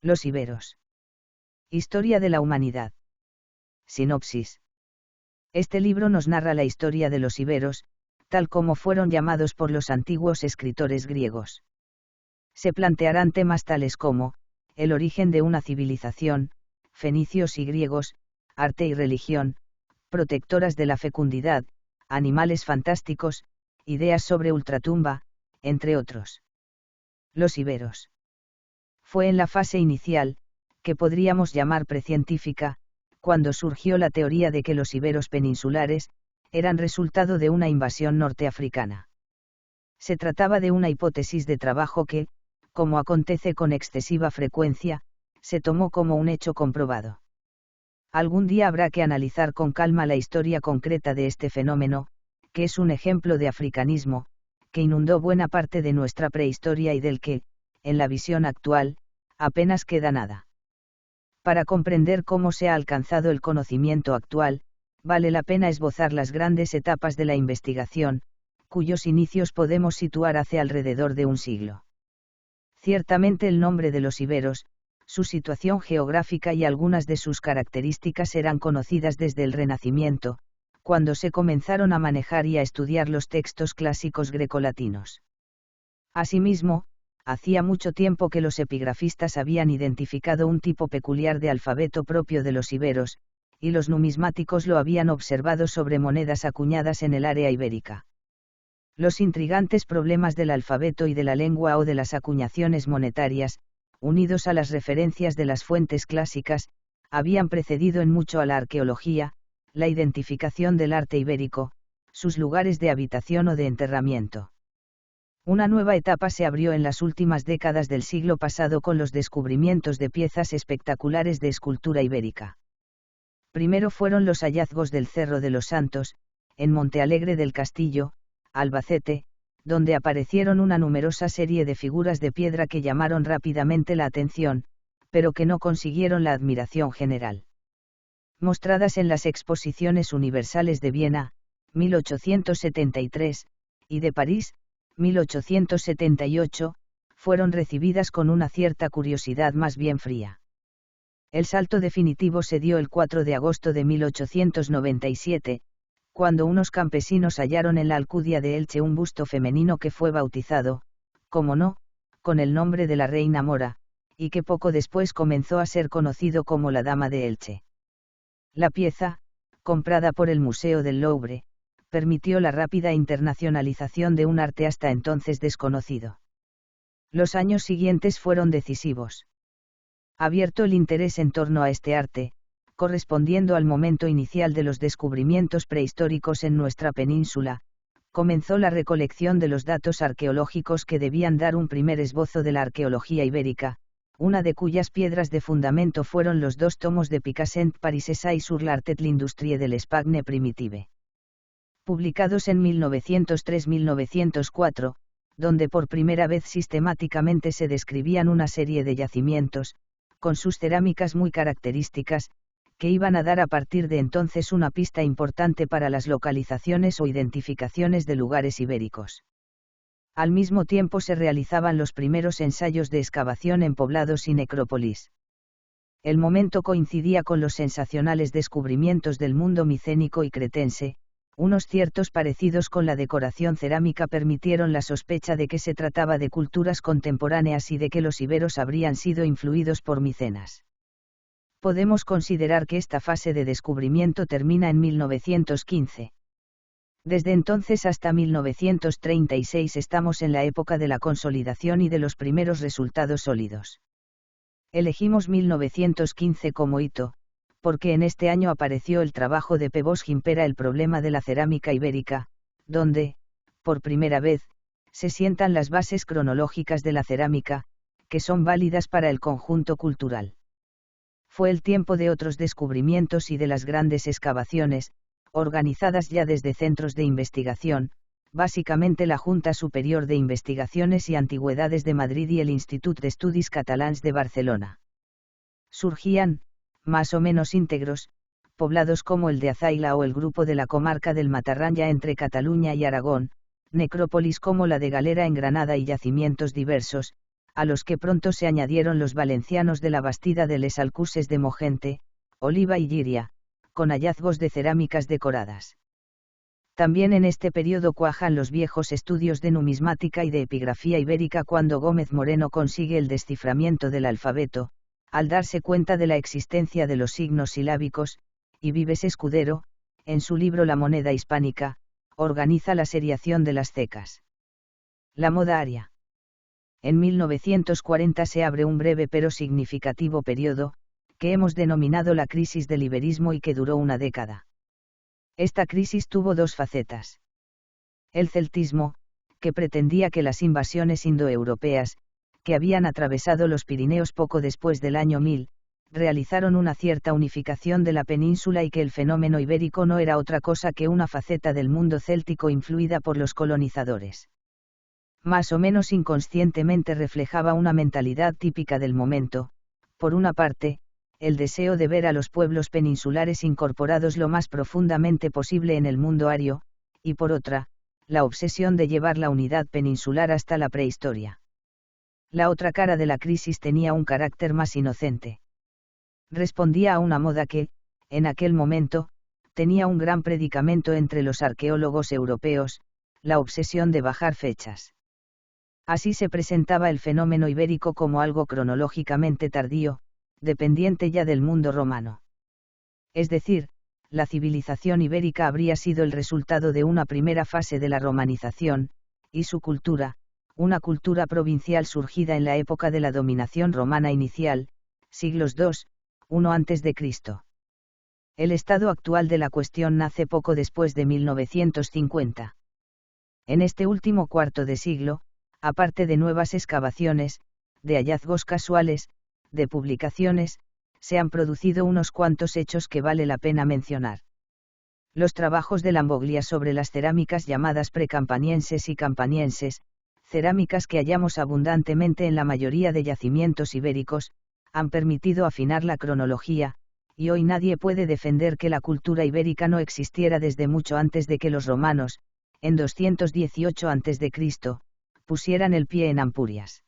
Los iberos. Historia de la humanidad. Sinopsis. Este libro nos narra la historia de los iberos, tal como fueron llamados por los antiguos escritores griegos. Se plantearán temas tales como, el origen de una civilización, fenicios y griegos, arte y religión, protectoras de la fecundidad, animales fantásticos, ideas sobre ultratumba, entre otros. Los iberos. Fue en la fase inicial, que podríamos llamar precientífica, cuando surgió la teoría de que los iberos peninsulares eran resultado de una invasión norteafricana. Se trataba de una hipótesis de trabajo que, como acontece con excesiva frecuencia, se tomó como un hecho comprobado. Algún día habrá que analizar con calma la historia concreta de este fenómeno, que es un ejemplo de africanismo, que inundó buena parte de nuestra prehistoria y del que, en la visión actual, apenas queda nada. Para comprender cómo se ha alcanzado el conocimiento actual, vale la pena esbozar las grandes etapas de la investigación, cuyos inicios podemos situar hace alrededor de un siglo. Ciertamente el nombre de los iberos, su situación geográfica y algunas de sus características eran conocidas desde el Renacimiento, cuando se comenzaron a manejar y a estudiar los textos clásicos grecolatinos. Asimismo, hacía mucho tiempo que los epigrafistas habían identificado un tipo peculiar de alfabeto propio de los iberos, y los numismáticos lo habían observado sobre monedas acuñadas en el área ibérica. Los intrigantes problemas del alfabeto y de la lengua o de las acuñaciones monetarias, unidos a las referencias de las fuentes clásicas, habían precedido en mucho a la arqueología, la identificación del arte ibérico, sus lugares de habitación o de enterramiento. Una nueva etapa se abrió en las últimas décadas del siglo pasado con los descubrimientos de piezas espectaculares de escultura ibérica. Primero fueron los hallazgos del Cerro de los Santos, en Montealegre del Castillo, Albacete, donde aparecieron una numerosa serie de figuras de piedra que llamaron rápidamente la atención, pero que no consiguieron la admiración general. Mostradas en las Exposiciones Universales de Viena, 1873, y de París, 1878, fueron recibidas con una cierta curiosidad más bien fría. El salto definitivo se dio el 4 de agosto de 1897, cuando unos campesinos hallaron en la Alcudia de Elche un busto femenino que fue bautizado, como no, con el nombre de la reina Mora, y que poco después comenzó a ser conocido como la Dama de Elche. La pieza, comprada por el Museo del Louvre, permitió la rápida internacionalización de un arte hasta entonces desconocido. Los años siguientes fueron decisivos. Abierto el interés en torno a este arte, correspondiendo al momento inicial de los descubrimientos prehistóricos en nuestra península, comenzó la recolección de los datos arqueológicos que debían dar un primer esbozo de la arqueología ibérica, una de cuyas piedras de fundamento fueron los 2 tomos de Picassent Paris Essai sur l'art et l'industrie de l'Espagne primitive, publicados en 1903-1904, donde por primera vez sistemáticamente se describían una serie de yacimientos, con sus cerámicas muy características, que iban a dar a partir de entonces una pista importante para las localizaciones o identificaciones de lugares ibéricos. Al mismo tiempo se realizaban los primeros ensayos de excavación en poblados y necrópolis. El momento coincidía con los sensacionales descubrimientos del mundo micénico y cretense. Unos ciertos parecidos con la decoración cerámica permitieron la sospecha de que se trataba de culturas contemporáneas y de que los iberos habrían sido influidos por Micenas. Podemos considerar que esta fase de descubrimiento termina en 1915. Desde entonces hasta 1936 estamos en la época de la consolidación y de los primeros resultados sólidos. Elegimos 1915 como hito, porque en este año apareció el trabajo de Pebos Gimpera El problema de la cerámica ibérica, donde, por primera vez, se sientan las bases cronológicas de la cerámica, que son válidas para el conjunto cultural. Fue el tiempo de otros descubrimientos y de las grandes excavaciones, organizadas ya desde centros de investigación, básicamente la Junta Superior de Investigaciones y Antigüedades de Madrid y el Institut d'Estudis Catalans de Barcelona. Surgían, más o menos íntegros, poblados como el de Azaila o el grupo de la comarca del Matarranya entre Cataluña y Aragón, necrópolis como la de Galera en Granada y yacimientos diversos, a los que pronto se añadieron los valencianos de la Bastida de les Alcuses de Mogente, Oliva y Llíria, con hallazgos de cerámicas decoradas. También en este periodo cuajan los viejos estudios de numismática y de epigrafía ibérica cuando Gómez Moreno consigue el desciframiento del alfabeto, al darse cuenta de la existencia de los signos silábicos, y Vives Escudero, en su libro La moneda hispánica, organiza la seriación de las cecas. La moda aria. En 1940 se abre un breve pero significativo periodo, que hemos denominado la crisis del iberismo y que duró una década. Esta crisis tuvo dos facetas. El celtismo, que pretendía que las invasiones indoeuropeas, que habían atravesado los Pirineos poco después del año 1000, realizaron una cierta unificación de la península y que el fenómeno ibérico no era otra cosa que una faceta del mundo céltico influida por los colonizadores. Más o menos inconscientemente reflejaba una mentalidad típica del momento, por una parte, el deseo de ver a los pueblos peninsulares incorporados lo más profundamente posible en el mundo ario, y por otra, la obsesión de llevar la unidad peninsular hasta la prehistoria. La otra cara de la crisis tenía un carácter más inocente. Respondía a una moda que, en aquel momento, tenía un gran predicamento entre los arqueólogos europeos, la obsesión de bajar fechas. Así se presentaba el fenómeno ibérico como algo cronológicamente tardío, dependiente ya del mundo romano. Es decir, la civilización ibérica habría sido el resultado de una primera fase de la romanización, y su cultura, una cultura provincial surgida en la época de la dominación romana inicial, siglos II, I a.C. El estado actual de la cuestión nace poco después de 1950. En este último cuarto de siglo, aparte de nuevas excavaciones, de hallazgos casuales, de publicaciones, se han producido unos cuantos hechos que vale la pena mencionar. Los trabajos de Lamboglia sobre las cerámicas llamadas precampanienses y campanienses, cerámicas que hallamos abundantemente en la mayoría de yacimientos ibéricos, han permitido afinar la cronología, y hoy nadie puede defender que la cultura ibérica no existiera desde mucho antes de que los romanos, en 218 a.C., pusieran el pie en Ampurias.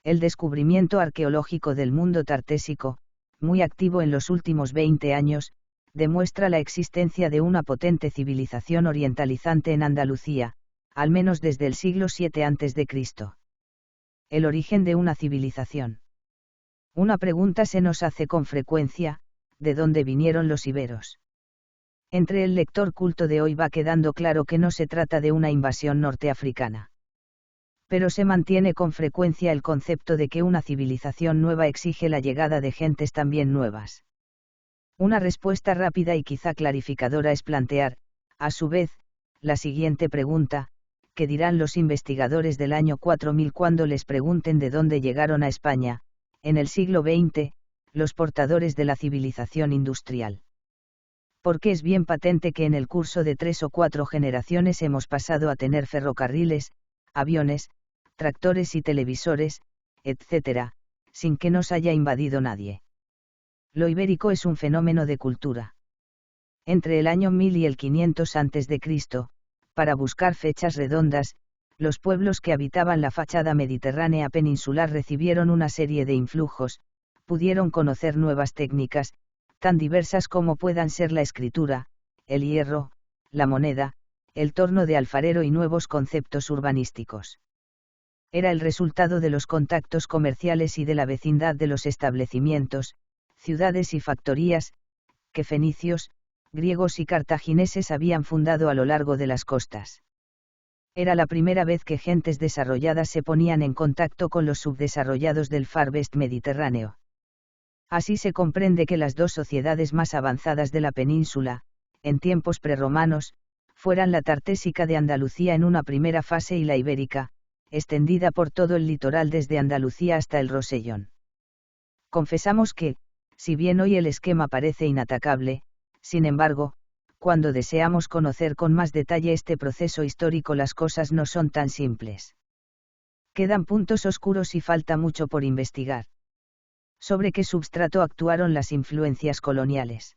El descubrimiento arqueológico del mundo tartésico, muy activo en los últimos 20 años, demuestra la existencia de una potente civilización orientalizante en Andalucía, al menos desde el siglo VII a.C. El origen de una civilización. Una pregunta se nos hace con frecuencia: ¿de dónde vinieron los iberos? Entre el lector culto de hoy va quedando claro que no se trata de una invasión norteafricana. Pero se mantiene con frecuencia el concepto de que una civilización nueva exige la llegada de gentes también nuevas. Una respuesta rápida y quizá clarificadora es plantear, a su vez, la siguiente pregunta: ¿qué dirán los investigadores del año 4000 cuando les pregunten de dónde llegaron a España, en el siglo XX, los portadores de la civilización industrial? Porque es bien patente que en el curso de 3 o 4 generaciones hemos pasado a tener ferrocarriles, aviones, tractores y televisores, etc., sin que nos haya invadido nadie. Lo ibérico es un fenómeno de cultura. Entre el año 1000 y el 500 a.C., para buscar fechas redondas, los pueblos que habitaban la fachada mediterránea peninsular recibieron una serie de influjos, pudieron conocer nuevas técnicas, tan diversas como puedan ser la escritura, el hierro, la moneda, el torno de alfarero y nuevos conceptos urbanísticos. Era el resultado de los contactos comerciales y de la vecindad de los establecimientos, ciudades y factorías, que fenicios, griegos y cartagineses habían fundado a lo largo de las costas. Era la primera vez que gentes desarrolladas se ponían en contacto con los subdesarrollados del Far West mediterráneo. Así se comprende que las dos sociedades más avanzadas de la península, en tiempos prerromanos, fueran la tartésica de Andalucía en una primera fase y la ibérica, extendida por todo el litoral desde Andalucía hasta el Rosellón. Confesamos que, si bien hoy el esquema parece inatacable, sin embargo, cuando deseamos conocer con más detalle este proceso histórico las cosas no son tan simples. Quedan puntos oscuros y falta mucho por investigar. ¿Sobre qué substrato actuaron las influencias coloniales?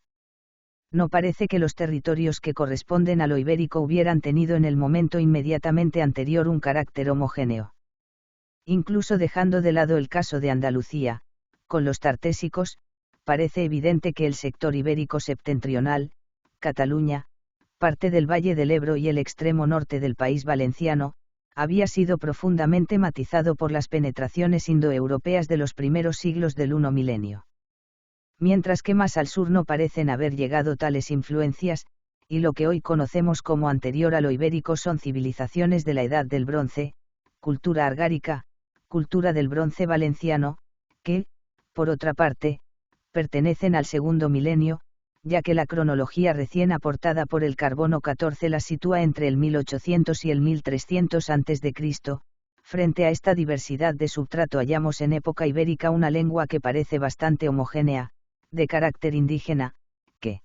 No parece que los territorios que corresponden a lo ibérico hubieran tenido en el momento inmediatamente anterior un carácter homogéneo. Incluso dejando de lado el caso de Andalucía, con los tartésicos, parece evidente que el sector ibérico septentrional, Cataluña, parte del Valle del Ebro y el extremo norte del país valenciano, había sido profundamente matizado por las penetraciones indoeuropeas de los primeros siglos del I milenio. Mientras que más al sur no parecen haber llegado tales influencias, y lo que hoy conocemos como anterior a lo ibérico son civilizaciones de la Edad del Bronce, cultura argárica, cultura del bronce valenciano, que, por otra parte, pertenecen al segundo milenio, ya que la cronología recién aportada por el carbono 14 la sitúa entre el 1800 y el 1300 a.C., frente a esta diversidad de substrato hallamos en época ibérica una lengua que parece bastante homogénea, de carácter indígena, que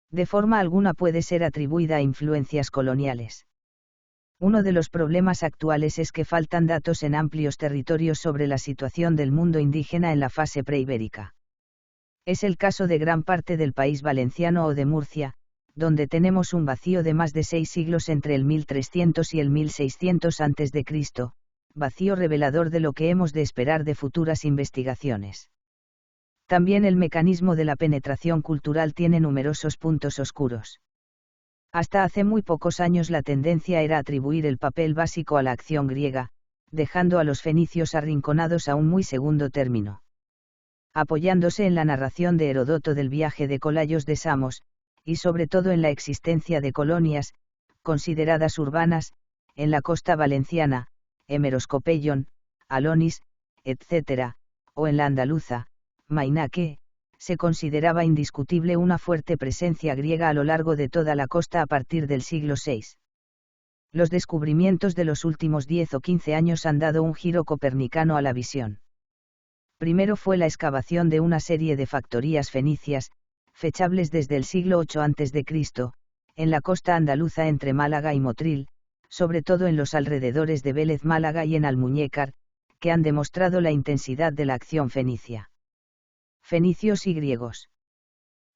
de forma alguna puede ser atribuida a influencias coloniales. Uno de los problemas actuales es que faltan datos en amplios territorios sobre la situación del mundo indígena en la fase preibérica. Es el caso de gran parte del país valenciano o de Murcia, donde tenemos un vacío de más de 6 siglos entre el 1300 y el 1600 a.C., vacío revelador de lo que hemos de esperar de futuras investigaciones. También el mecanismo de la penetración cultural tiene numerosos puntos oscuros. Hasta hace muy pocos años la tendencia era atribuir el papel básico a la acción griega, dejando a los fenicios arrinconados a un muy segundo término. Apoyándose en la narración de Heródoto del viaje de Colayos de Samos, y sobre todo en la existencia de colonias, consideradas urbanas, en la costa valenciana, Hemeroscopeion, Alonis, etc., o en la andaluza, Mainaque, se consideraba indiscutible una fuerte presencia griega a lo largo de toda la costa a partir del siglo VI. Los descubrimientos de los últimos 10 o 15 años han dado un giro copernicano a la visión. Primero fue la excavación de una serie de factorías fenicias, fechables desde el siglo VIII a.C., en la costa andaluza entre Málaga y Motril, sobre todo en los alrededores de Vélez Málaga y en Almuñécar, que han demostrado la intensidad de la acción fenicia. Fenicios y griegos.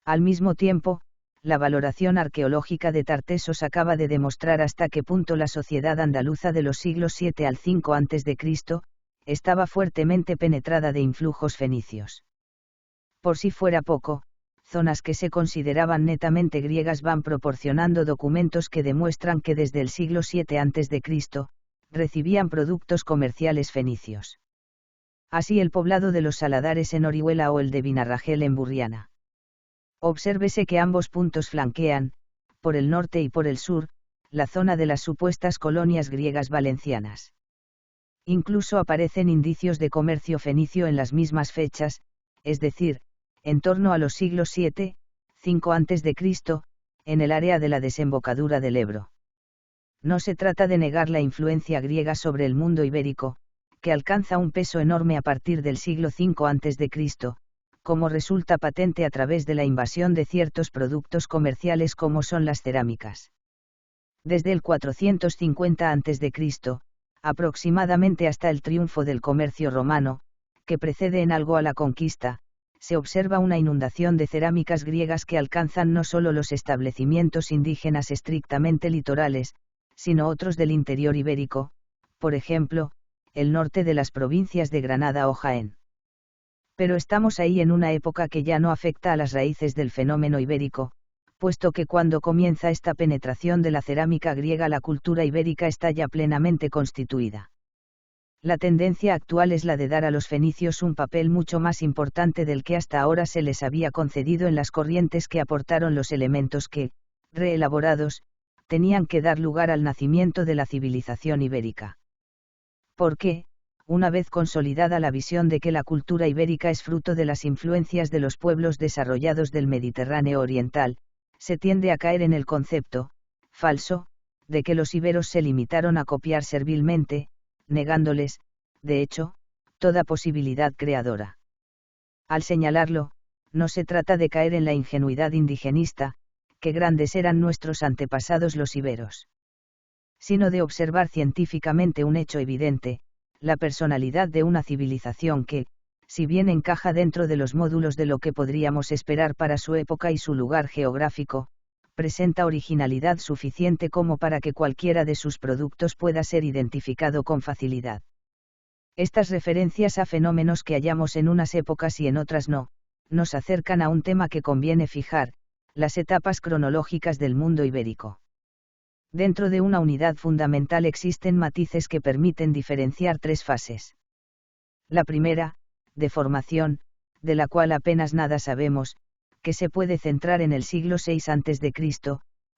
Al mismo tiempo, la valoración arqueológica de Tartesos acaba de demostrar hasta qué punto la sociedad andaluza de los siglos VII al V a.C., estaba fuertemente penetrada de influjos fenicios. Por si fuera poco, zonas que se consideraban netamente griegas van proporcionando documentos que demuestran que desde el siglo VII a.C., recibían productos comerciales fenicios. Así el poblado de los Saladares en Orihuela o el de Vinarragel en Burriana. Obsérvese que ambos puntos flanquean, por el norte y por el sur, la zona de las supuestas colonias griegas valencianas. Incluso aparecen indicios de comercio fenicio en las mismas fechas, es decir, en torno a los siglos VII, V a.C., en el área de la desembocadura del Ebro. No se trata de negar la influencia griega sobre el mundo ibérico, que alcanza un peso enorme a partir del siglo V a.C., como resulta patente a través de la invasión de ciertos productos comerciales como son las cerámicas. Desde el 450 a.C., aproximadamente hasta el triunfo del comercio romano, que precede en algo a la conquista, se observa una inundación de cerámicas griegas que alcanzan no solo los establecimientos indígenas estrictamente litorales, sino otros del interior ibérico, por ejemplo, el norte de las provincias de Granada o Jaén. Pero estamos ahí en una época que ya no afecta a las raíces del fenómeno ibérico, puesto que cuando comienza esta penetración de la cerámica griega la cultura ibérica está ya plenamente constituida. La tendencia actual es la de dar a los fenicios un papel mucho más importante del que hasta ahora se les había concedido en las corrientes que aportaron los elementos que, reelaborados, tenían que dar lugar al nacimiento de la civilización ibérica. Porque, una vez consolidada la visión de que la cultura ibérica es fruto de las influencias de los pueblos desarrollados del Mediterráneo oriental, se tiende a caer en el concepto, falso, de que los iberos se limitaron a copiar servilmente, negándoles, de hecho, toda posibilidad creadora. Al señalarlo, no se trata de caer en la ingenuidad indigenista, que grandes eran nuestros antepasados los iberos, sino de observar científicamente un hecho evidente, la personalidad de una civilización que, si bien encaja dentro de los módulos de lo que podríamos esperar para su época y su lugar geográfico, presenta originalidad suficiente como para que cualquiera de sus productos pueda ser identificado con facilidad. Estas referencias a fenómenos que hallamos en unas épocas y en otras no, nos acercan a un tema que conviene fijar, las etapas cronológicas del mundo ibérico. Dentro de una unidad fundamental existen matices que permiten diferenciar tres fases. La primera, de formación, de la cual apenas nada sabemos, que se puede centrar en el siglo VI a.C.,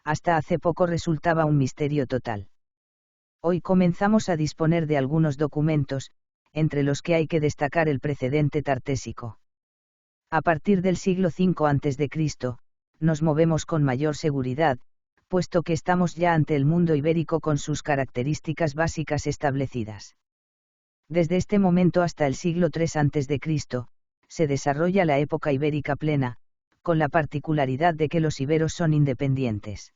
hasta hace poco resultaba un misterio total. Hoy comenzamos a disponer de algunos documentos, entre los que hay que destacar el precedente tartésico. A partir del siglo V a.C., nos movemos con mayor seguridad, puesto que estamos ya ante el mundo ibérico con sus características básicas establecidas. Desde este momento hasta el siglo III a.C., se desarrolla la época ibérica plena, con la particularidad de que los iberos son independientes.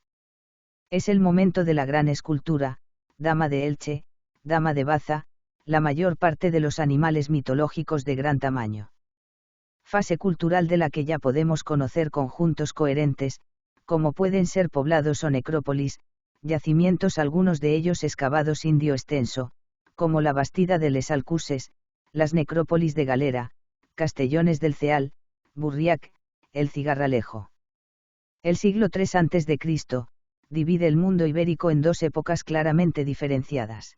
Es el momento de la gran escultura, dama de Elche, dama de Baza, la mayor parte de los animales mitológicos de gran tamaño. Fase cultural de la que ya podemos conocer conjuntos coherentes, como pueden ser poblados o necrópolis, yacimientos algunos de ellos excavados indio extenso, como la Bastida de Les Alcuses, las necrópolis de Galera, Castellones del Ceal, Burriac, el Cigarralejo. El siglo III a.C., divide el mundo ibérico en dos épocas claramente diferenciadas.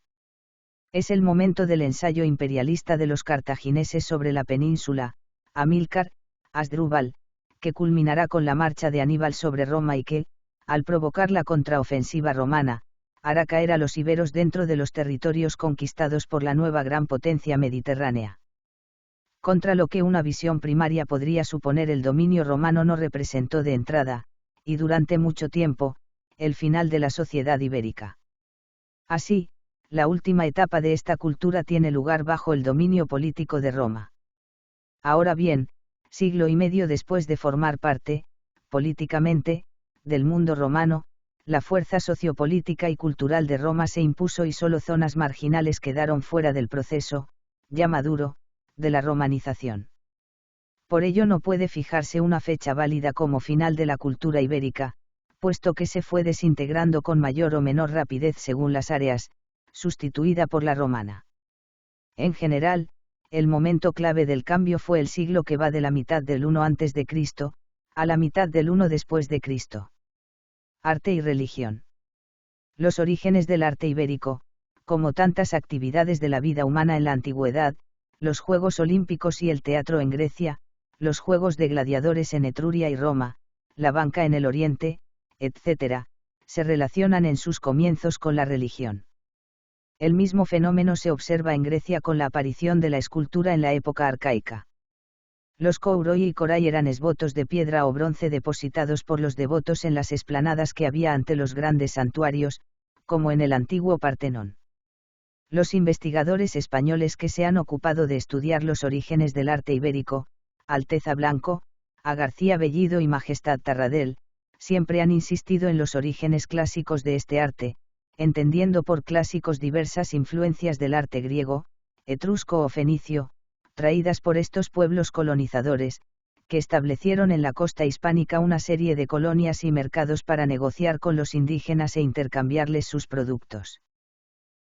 Es el momento del ensayo imperialista de los cartagineses sobre la península, Amílcar, Asdrúbal, que culminará con la marcha de Aníbal sobre Roma y que, al provocar la contraofensiva romana, hará caer a los iberos dentro de los territorios conquistados por la nueva gran potencia mediterránea. Contra lo que una visión primaria podría suponer el dominio romano no representó de entrada, y durante mucho tiempo, el final de la sociedad ibérica. Así, la última etapa de esta cultura tiene lugar bajo el dominio político de Roma. Ahora bien, siglo y medio después de formar parte, políticamente, del mundo romano, la fuerza sociopolítica y cultural de Roma se impuso y solo zonas marginales quedaron fuera del proceso, ya maduro, de la romanización. Por ello no puede fijarse una fecha válida como final de la cultura ibérica, puesto que se fue desintegrando con mayor o menor rapidez según las áreas, sustituida por la romana. En general, el momento clave del cambio fue el siglo que va de la mitad del I a.C., a la mitad del I después de Cristo. Arte y religión. Los orígenes del arte ibérico, como tantas actividades de la vida humana en la antigüedad, los Juegos Olímpicos y el teatro en Grecia, los Juegos de Gladiadores en Etruria y Roma, la banca en el Oriente, etc., se relacionan en sus comienzos con la religión. El mismo fenómeno se observa en Grecia con la aparición de la escultura en la época arcaica. Los kouroi y korai eran esvotos de piedra o bronce depositados por los devotos en las explanadas que había ante los grandes santuarios, como en el antiguo Partenón. Los investigadores españoles que se han ocupado de estudiar los orígenes del arte ibérico, Alteza Blanco, A. García Bellido y Majestad Tarradell, siempre han insistido en los orígenes clásicos de este arte, entendiendo por clásicos diversas influencias del arte griego, etrusco o fenicio, traídas por estos pueblos colonizadores, que establecieron en la costa hispánica una serie de colonias y mercados para negociar con los indígenas e intercambiarles sus productos.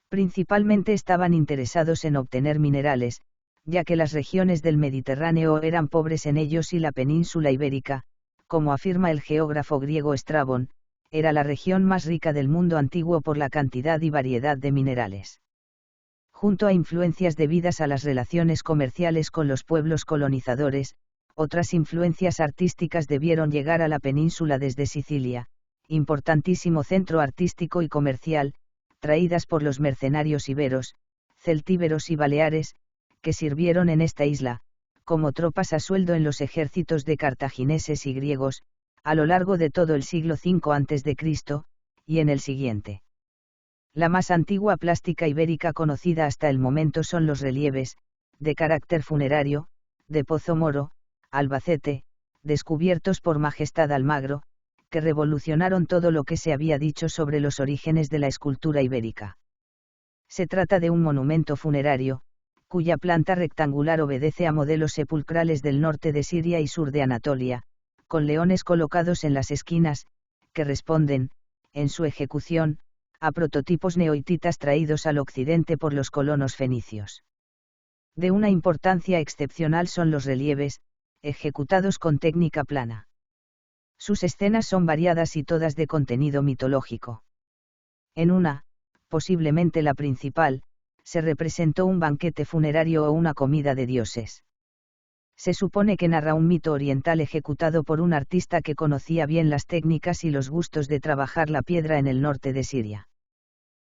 Principalmente estaban interesados en obtener minerales, ya que las regiones del Mediterráneo eran pobres en ellos y la península ibérica, como afirma el geógrafo griego Estrabón, era la región más rica del mundo antiguo por la cantidad y variedad de minerales. Junto a influencias debidas a las relaciones comerciales con los pueblos colonizadores, otras influencias artísticas debieron llegar a la península desde Sicilia, importantísimo centro artístico y comercial, traídas por los mercenarios iberos, celtíberos y baleares, que sirvieron en esta isla, como tropas a sueldo en los ejércitos de cartagineses y griegos, a lo largo de todo el siglo V a.C., y en el siguiente. La más antigua plástica ibérica conocida hasta el momento son los relieves, de carácter funerario, de Pozo Moro, Albacete, descubiertos por Majestad Almagro, que revolucionaron todo lo que se había dicho sobre los orígenes de la escultura ibérica. Se trata de un monumento funerario, cuya planta rectangular obedece a modelos sepulcrales del norte de Siria y sur de Anatolia, con leones colocados en las esquinas, que responden, en su ejecución, a prototipos neohititas traídos al occidente por los colonos fenicios. De una importancia excepcional son los relieves, ejecutados con técnica plana. Sus escenas son variadas y todas de contenido mitológico. En una, posiblemente la principal, se representó un banquete funerario o una comida de dioses. Se supone que narra un mito oriental ejecutado por un artista que conocía bien las técnicas y los gustos de trabajar la piedra en el norte de Siria.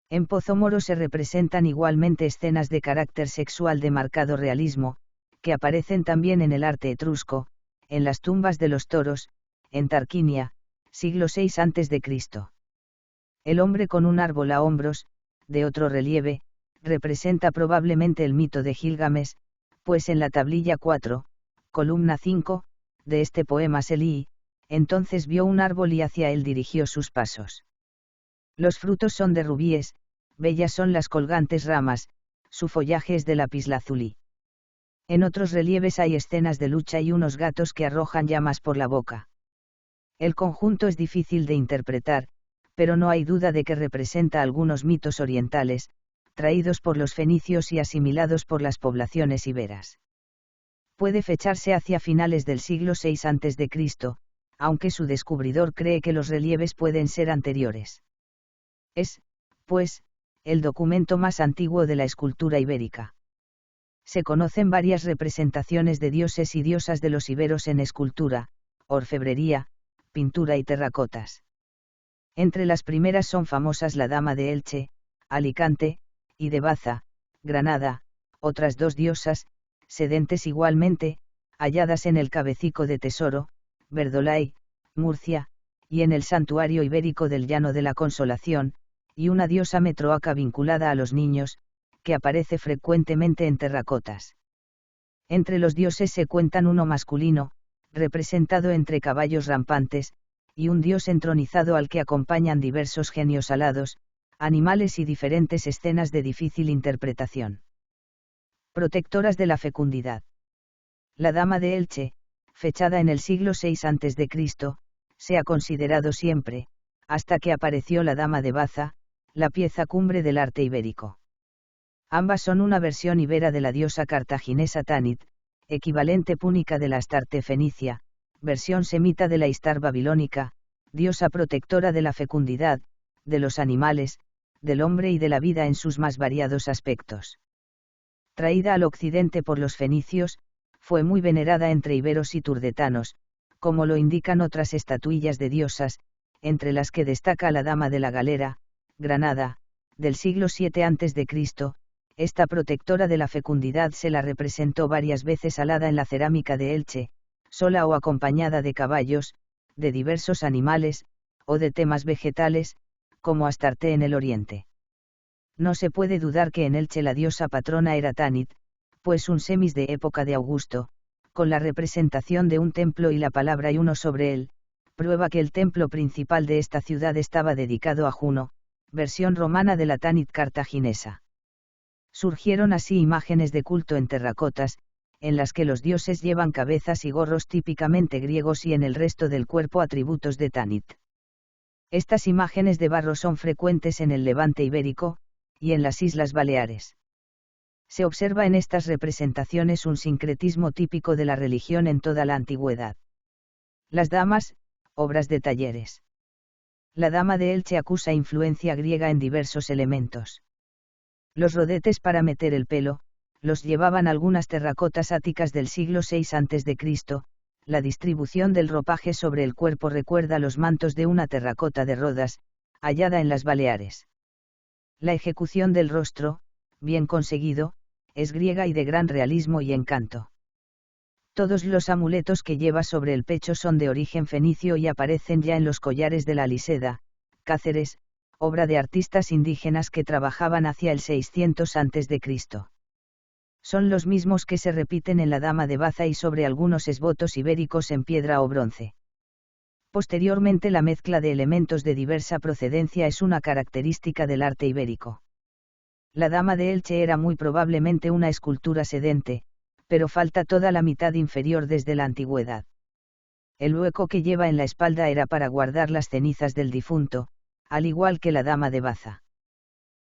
En Pozo Moro se representan igualmente escenas de carácter sexual de marcado realismo, que aparecen también en el arte etrusco, en las tumbas de los toros, en Tarquinia, siglo VI a.C. El hombre con un árbol a hombros, de otro relieve, representa probablemente el mito de Gilgamesh, pues en la tablilla 4, columna 5, de este poema se lee: entonces vio un árbol y hacia él dirigió sus pasos. Los frutos son de rubíes, bellas son las colgantes ramas, su follaje es de lapislázuli. En otros relieves hay escenas de lucha y unos gatos que arrojan llamas por la boca. El conjunto es difícil de interpretar, pero no hay duda de que representa algunos mitos orientales, traídos por los fenicios y asimilados por las poblaciones iberas. Puede fecharse hacia finales del siglo VI a.C., aunque su descubridor cree que los relieves pueden ser anteriores. Es, pues, el documento más antiguo de la escultura ibérica. Se conocen varias representaciones de dioses y diosas de los iberos en escultura, orfebrería, pintura y terracotas. Entre las primeras son famosas la Dama de Elche, Alicante, y de Baza, Granada, otras dos diosas, sedentes igualmente, halladas en el Cabecico de Tesoro, Verdolay, Murcia, y en el Santuario Ibérico del Llano de la Consolación, y una diosa metroaca vinculada a los niños, que aparece frecuentemente en terracotas. Entre los dioses se cuentan uno masculino, representado entre caballos rampantes, y un dios entronizado al que acompañan diversos genios alados, animales y diferentes escenas de difícil interpretación. Protectoras de la fecundidad. La Dama de Elche, fechada en el siglo VI a.C., se ha considerado siempre, hasta que apareció la Dama de Baza, la pieza cumbre del arte ibérico. Ambas son una versión ibera de la diosa cartaginesa Tanit, equivalente púnica de la Astarte fenicia, versión semita de la Istar babilónica, diosa protectora de la fecundidad, de los animales, del hombre y de la vida en sus más variados aspectos. Traída al occidente por los fenicios, fue muy venerada entre iberos y turdetanos, como lo indican otras estatuillas de diosas, entre las que destaca la Dama de la Galera, Granada, del siglo VII a.C. Esta protectora de la fecundidad se la representó varias veces alada en la cerámica de Elche, sola o acompañada de caballos, de diversos animales, o de temas vegetales, como Astarte en el oriente. No se puede dudar que en Elche la diosa patrona era Tanit, pues un semis de época de Augusto, con la representación de un templo y la palabra y uno sobre él, prueba que el templo principal de esta ciudad estaba dedicado a Juno, versión romana de la Tanit cartaginesa. Surgieron así imágenes de culto en terracotas, en las que los dioses llevan cabezas y gorros típicamente griegos y en el resto del cuerpo atributos de Tanit. Estas imágenes de barro son frecuentes en el Levante ibérico, y en las Islas Baleares. Se observa en estas representaciones un sincretismo típico de la religión en toda la antigüedad. Las damas, obras de talleres. La Dama de Elche acusa influencia griega en diversos elementos. Los rodetes para meter el pelo, los llevaban algunas terracotas áticas del siglo VI a.C., la distribución del ropaje sobre el cuerpo recuerda los mantos de una terracota de Rodas, hallada en las Baleares. La ejecución del rostro, bien conseguido, es griega y de gran realismo y encanto. Todos los amuletos que lleva sobre el pecho son de origen fenicio y aparecen ya en los collares de la Liseda, Cáceres, obra de artistas indígenas que trabajaban hacia el 600 a.C. Son los mismos que se repiten en la Dama de Baza y sobre algunos esbotos ibéricos en piedra o bronce. Posteriormente la mezcla de elementos de diversa procedencia es una característica del arte ibérico. La Dama de Elche era muy probablemente una escultura sedente, pero falta toda la mitad inferior desde la antigüedad. El hueco que lleva en la espalda era para guardar las cenizas del difunto, al igual que la Dama de Baza.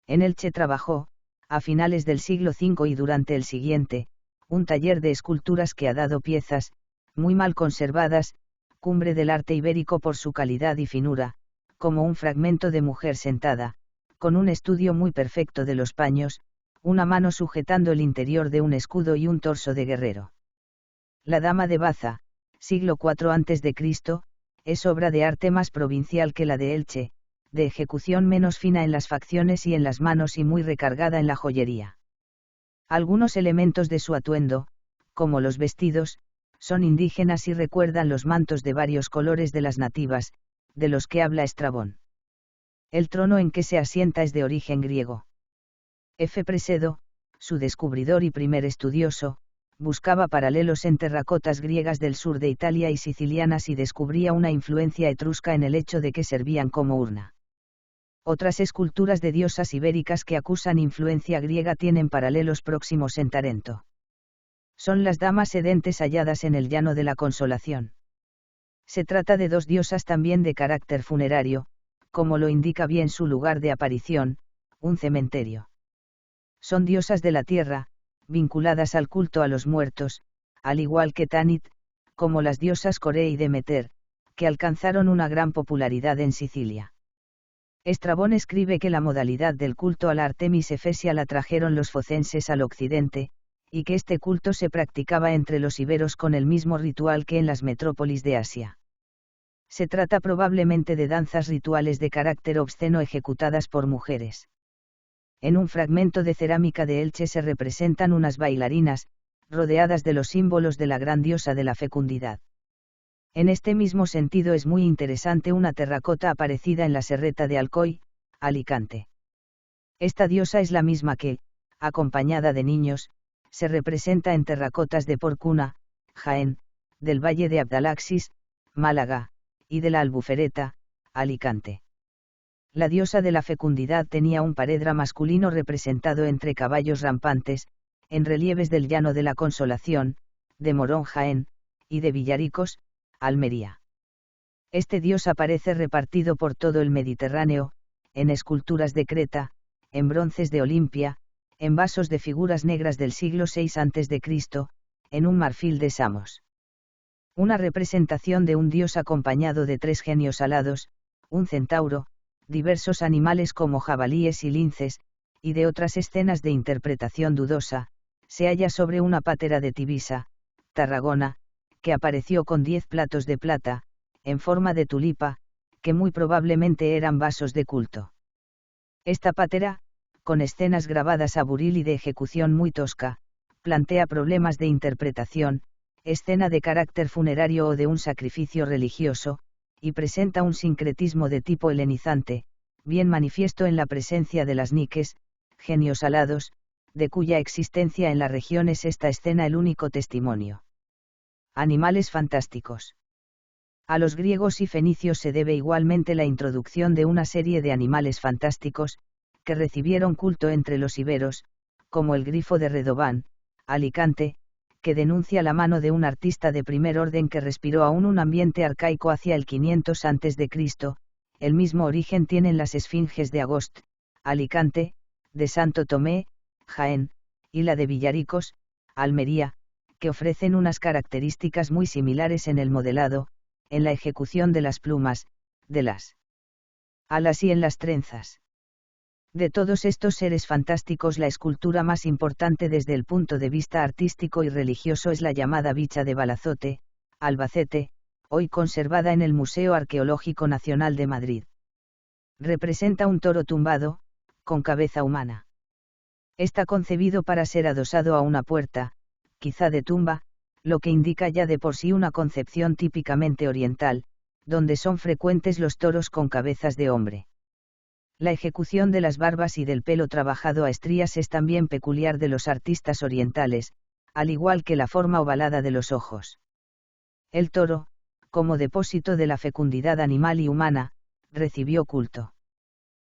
En Elche trabajó, a finales del siglo V y durante el siguiente, un taller de esculturas que ha dado piezas, muy mal conservadas, cumbre del arte ibérico por su calidad y finura, como un fragmento de mujer sentada, con un estudio muy perfecto de los paños, una mano sujetando el interior de un escudo y un torso de guerrero. La Dama de Baza, siglo IV a.C., es obra de arte más provincial que la de Elche, de ejecución menos fina en las facciones y en las manos y muy recargada en la joyería. Algunos elementos de su atuendo, como los vestidos, son indígenas y recuerdan los mantos de varios colores de las nativas, de los que habla Estrabón. El trono en que se asienta es de origen griego. F. Presedo, su descubridor y primer estudioso, buscaba paralelos en terracotas griegas del sur de Italia y sicilianas y descubría una influencia etrusca en el hecho de que servían como urna. Otras esculturas de diosas ibéricas que acusan influencia griega tienen paralelos próximos en Tarento. Son las damas sedentes halladas en el Llano de la Consolación. Se trata de dos diosas también de carácter funerario, como lo indica bien su lugar de aparición, un cementerio. Son diosas de la tierra, vinculadas al culto a los muertos, al igual que Tanit, como las diosas Coré y Demeter, que alcanzaron una gran popularidad en Sicilia. Estrabón escribe que la modalidad del culto a la Artemis Efesia la trajeron los focenses al occidente, y que este culto se practicaba entre los iberos con el mismo ritual que en las metrópolis de Asia. Se trata probablemente de danzas rituales de carácter obsceno ejecutadas por mujeres. En un fragmento de cerámica de Elche se representan unas bailarinas, rodeadas de los símbolos de la gran diosa de la fecundidad. En este mismo sentido es muy interesante una terracota aparecida en la Serreta de Alcoy, Alicante. Esta diosa es la misma que, acompañada de niños, se representa en terracotas de Porcuna, Jaén, del Valle de Abdalaxis, Málaga, y de la Albufereta, Alicante. La diosa de la fecundidad tenía un paredra masculino representado entre caballos rampantes, en relieves del Llano de la Consolación, de Morón Jaén, y de Villaricos, Almería. Este dios aparece repartido por todo el Mediterráneo, en esculturas de Creta, en bronces de Olimpia, en vasos de figuras negras del siglo VI a.C., en un marfil de Samos. Una representación de un dios acompañado de tres genios alados, un centauro, diversos animales como jabalíes y linces, y de otras escenas de interpretación dudosa, se halla sobre una pátera de Tibisa, Tarragona, que apareció con 10 platos de plata, en forma de tulipa, que muy probablemente eran vasos de culto. Esta pátera, con escenas grabadas a buril y de ejecución muy tosca, plantea problemas de interpretación, escena de carácter funerario o de un sacrificio religioso, y presenta un sincretismo de tipo helenizante, bien manifiesto en la presencia de las niques, genios alados, de cuya existencia en la región es esta escena el único testimonio. Animales fantásticos. A los griegos y fenicios se debe igualmente la introducción de una serie de animales fantásticos, que recibieron culto entre los iberos, como el grifo de Redován, Alicante, que denuncia la mano de un artista de primer orden que respiró aún un ambiente arcaico hacia el 500 a.C., el mismo origen tienen las esfinges de Agost, Alicante, de Santo Tomé, Jaén, y la de Villaricos, Almería, que ofrecen unas características muy similares en el modelado, en la ejecución de las plumas, de las alas y en las trenzas. De todos estos seres fantásticos, la escultura más importante desde el punto de vista artístico y religioso es la llamada Bicha de Balazote, Albacete, hoy conservada en el Museo Arqueológico Nacional de Madrid. Representa un toro tumbado, con cabeza humana. Está concebido para ser adosado a una puerta, quizá de tumba, lo que indica ya de por sí una concepción típicamente oriental, donde son frecuentes los toros con cabezas de hombre. La ejecución de las barbas y del pelo trabajado a estrías es también peculiar de los artistas orientales, al igual que la forma ovalada de los ojos. El toro, como depósito de la fecundidad animal y humana, recibió culto.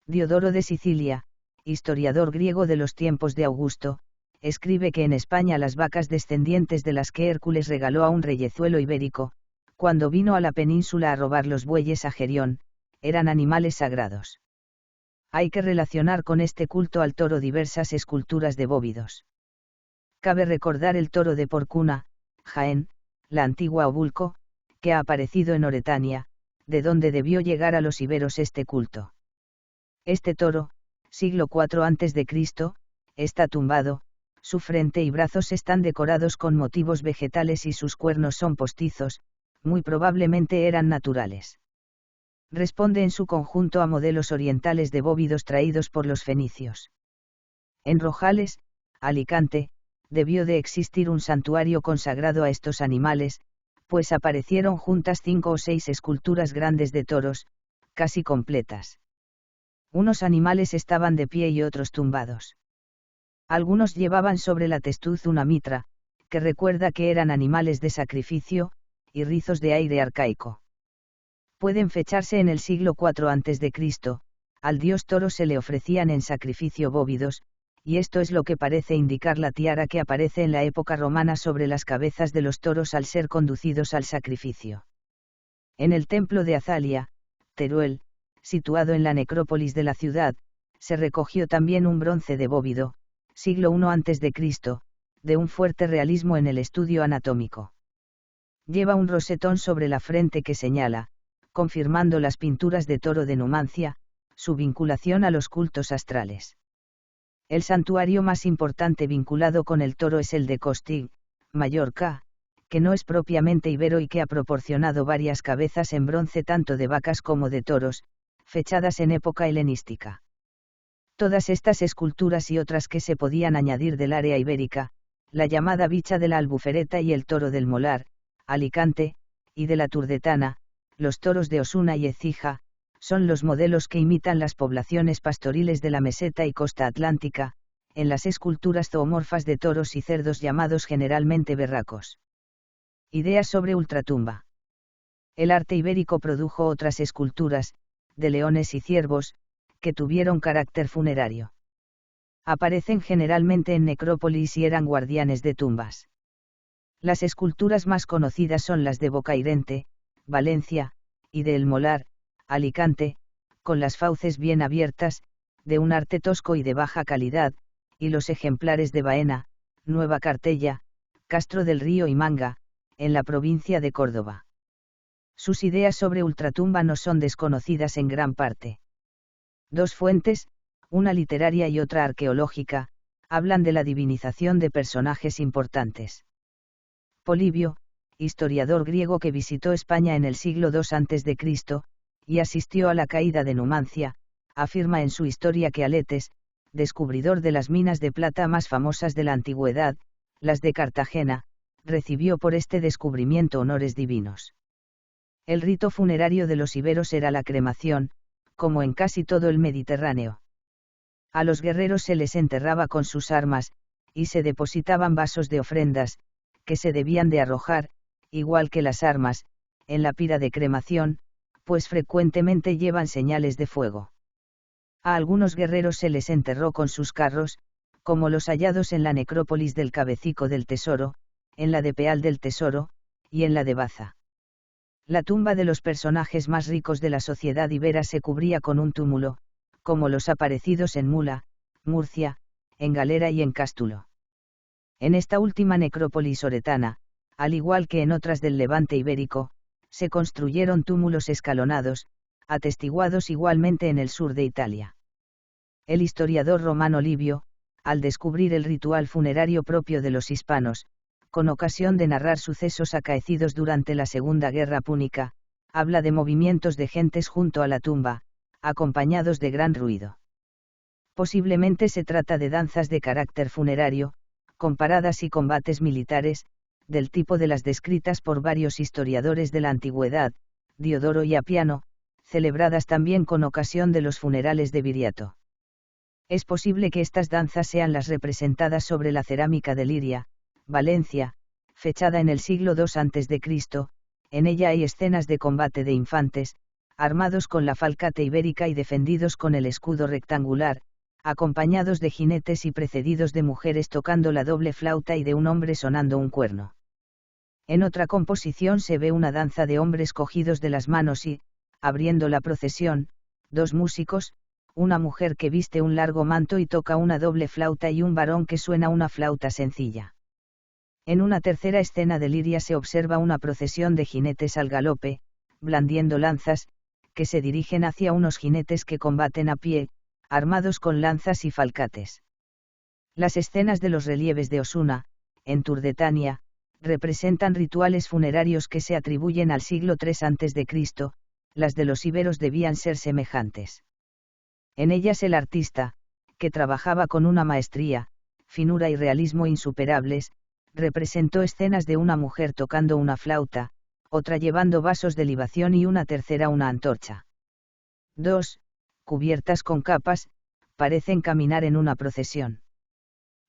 Diodoro de Sicilia, historiador griego de los tiempos de Augusto, escribe que en España las vacas descendientes de las que Hércules regaló a un reyezuelo ibérico, cuando vino a la península a robar los bueyes a Gerión, eran animales sagrados. Hay que relacionar con este culto al toro diversas esculturas de bóvidos. Cabe recordar el toro de Porcuna, Jaén, la antigua Obulco, que ha aparecido en Oretania, de donde debió llegar a los iberos este culto. Este toro, siglo IV a.C., está tumbado, su frente y brazos están decorados con motivos vegetales y sus cuernos son postizos, muy probablemente eran naturales. Responde en su conjunto a modelos orientales de bóvidos traídos por los fenicios. En Rojales, Alicante, debió de existir un santuario consagrado a estos animales, pues aparecieron juntas 5 o 6 esculturas grandes de toros, casi completas. Unos animales estaban de pie y otros tumbados. Algunos llevaban sobre la testuz una mitra, que recuerda que eran animales de sacrificio, y rizos de aire arcaico. Pueden fecharse en el siglo IV a.C., al dios toro se le ofrecían en sacrificio bóvidos, y esto es lo que parece indicar la tiara que aparece en la época romana sobre las cabezas de los toros al ser conducidos al sacrificio. En el templo de Azalia, Teruel, situado en la necrópolis de la ciudad, se recogió también un bronce de bóvido, siglo I a.C., de un fuerte realismo en el estudio anatómico. Lleva un rosetón sobre la frente que señala, confirmando las pinturas de toro de Numancia, su vinculación a los cultos astrales. El santuario más importante vinculado con el toro es el de Costig, Mallorca, que no es propiamente ibero y que ha proporcionado varias cabezas en bronce tanto de vacas como de toros, fechadas en época helenística. Todas estas esculturas y otras que se podían añadir del área ibérica, la llamada bicha de la Albufereta y el toro del Molar, Alicante, y de la Turdetana, los toros de Osuna y Écija, son los modelos que imitan las poblaciones pastoriles de la meseta y costa atlántica, en las esculturas zoomorfas de toros y cerdos llamados generalmente berracos. Ideas sobre ultratumba. El arte ibérico produjo otras esculturas, de leones y ciervos, que tuvieron carácter funerario. Aparecen generalmente en necrópolis y eran guardianes de tumbas. Las esculturas más conocidas son las de Bocairente, Valencia, y de El Molar, Alicante, con las fauces bien abiertas, de un arte tosco y de baja calidad, y los ejemplares de Baena, Nueva Cartella, Castro del Río y Manga, en la provincia de Córdoba. Sus ideas sobre ultratumba no son desconocidas en gran parte. Dos fuentes, una literaria y otra arqueológica, hablan de la divinización de personajes importantes. Polibio, historiador griego que visitó España en el siglo II a.C., y asistió a la caída de Numancia, afirma en su historia que Aletes, descubridor de las minas de plata más famosas de la antigüedad, las de Cartagena, recibió por este descubrimiento honores divinos. El rito funerario de los iberos era la cremación, como en casi todo el Mediterráneo. A los guerreros se les enterraba con sus armas, y se depositaban vasos de ofrendas, que se debían de arrojar, igual que las armas, en la pira de cremación, pues frecuentemente llevan señales de fuego. A algunos guerreros se les enterró con sus carros, como los hallados en la necrópolis del Cabecico del Tesoro, en la de Peal del Tesoro, y en la de Baza. La tumba de los personajes más ricos de la sociedad ibera se cubría con un túmulo, como los aparecidos en Mula, Murcia, en Galera y en Cástulo. En esta última necrópolis oretana, al igual que en otras del Levante ibérico, se construyeron túmulos escalonados, atestiguados igualmente en el sur de Italia. El historiador romano Livio, al descubrir el ritual funerario propio de los hispanos, con ocasión de narrar sucesos acaecidos durante la Segunda Guerra Púnica, habla de movimientos de gentes junto a la tumba, acompañados de gran ruido. Posiblemente se trata de danzas de carácter funerario, con paradas y combates militares, del tipo de las descritas por varios historiadores de la antigüedad, Diodoro y Apiano, celebradas también con ocasión de los funerales de Viriato. Es posible que estas danzas sean las representadas sobre la cerámica de Liria, Valencia, fechada en el siglo II a.C., en ella hay escenas de combate de infantes, armados con la falcate ibérica y defendidos con el escudo rectangular, acompañados de jinetes y precedidos de mujeres tocando la doble flauta y de un hombre sonando un cuerno. En otra composición se ve una danza de hombres cogidos de las manos y, abriendo la procesión, dos músicos, una mujer que viste un largo manto y toca una doble flauta y un varón que suena una flauta sencilla. En una tercera escena de Liria se observa una procesión de jinetes al galope, blandiendo lanzas, que se dirigen hacia unos jinetes que combaten a pie, armados con lanzas y falcates. Las escenas de los relieves de Osuna, en Turdetania, representan rituales funerarios que se atribuyen al siglo III a.C., las de los íberos debían ser semejantes. En ellas el artista, que trabajaba con una maestría, finura y realismo insuperables, representó escenas de una mujer tocando una flauta, otra llevando vasos de libación y una tercera una antorcha. 2. Cubiertas con capas, parecen caminar en una procesión.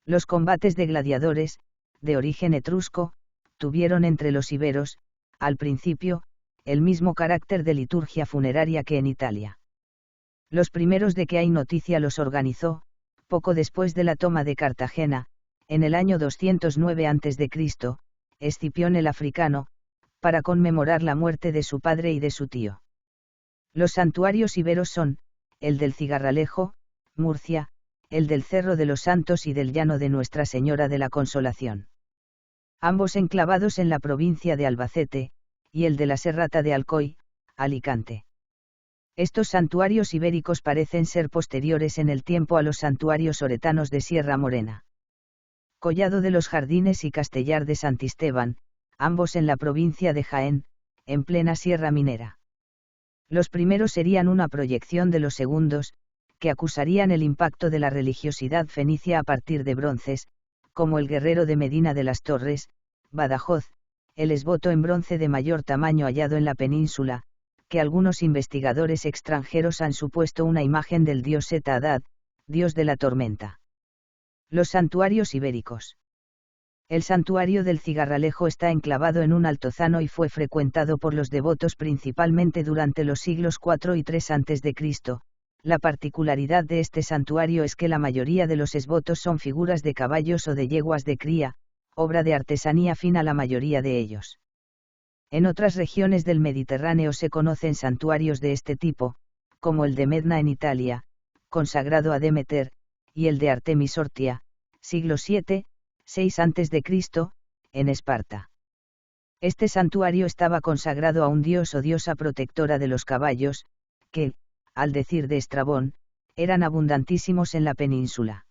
Los combates de gladiadores, de origen etrusco, tuvieron entre los íberos, al principio, el mismo carácter de liturgia funeraria que en Italia. Los primeros de que hay noticia los organizó, poco después de la toma de Cartagena, en el año 209 a.C., Escipión el Africano, para conmemorar la muerte de su padre y de su tío. Los santuarios íberos son, el del Cigarralejo, Murcia, el del Cerro de los Santos y del Llano de Nuestra Señora de la Consolación. Ambos enclavados en la provincia de Albacete, y el de la Serrata de Alcoy, Alicante. Estos santuarios ibéricos parecen ser posteriores en el tiempo a los santuarios oretanos de Sierra Morena. Collado de los Jardines y Castellar de Santisteban, ambos en la provincia de Jaén, en plena Sierra Minera. Los primeros serían una proyección de los segundos, que acusarían el impacto de la religiosidad fenicia a partir de bronces, como el Guerrero de Medina de las Torres, Badajoz, el esboto en bronce de mayor tamaño hallado en la península, que algunos investigadores extranjeros han supuesto una imagen del dios Set Adad, dios de la tormenta. Los santuarios ibéricos. El santuario del Cigarralejo está enclavado en un altozano y fue frecuentado por los devotos principalmente durante los siglos IV y III a.C. La particularidad de este santuario es que la mayoría de los esbotos son figuras de caballos o de yeguas de cría, obra de artesanía fina la mayoría de ellos. En otras regiones del Mediterráneo se conocen santuarios de este tipo, como el de Medna en Italia, consagrado a Demeter, y el de Artemis Ortia, siglo VII, VI a.C., en Esparta. Este santuario estaba consagrado a un dios o diosa protectora de los caballos, que, al decir de Estrabón, eran abundantísimos en la península.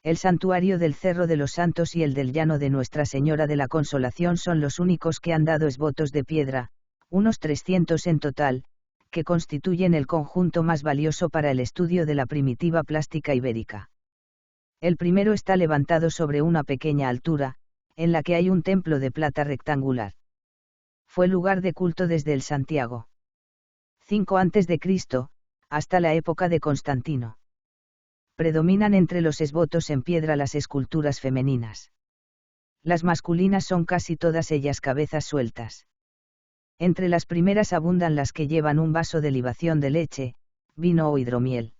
El santuario del Cerro de los Santos y el del Llano de Nuestra Señora de la Consolación son los únicos que han dado esbotos de piedra, unos 300 en total, que constituyen el conjunto más valioso para el estudio de la primitiva plástica ibérica. El primero está levantado sobre una pequeña altura, en la que hay un templo de plata rectangular. Fue lugar de culto desde el Santiago 5 a.C., hasta la época de Constantino. Predominan entre los esbotos en piedra las esculturas femeninas. Las masculinas son casi todas ellas cabezas sueltas. Entre las primeras abundan las que llevan un vaso de libación de leche, vino o hidromiel.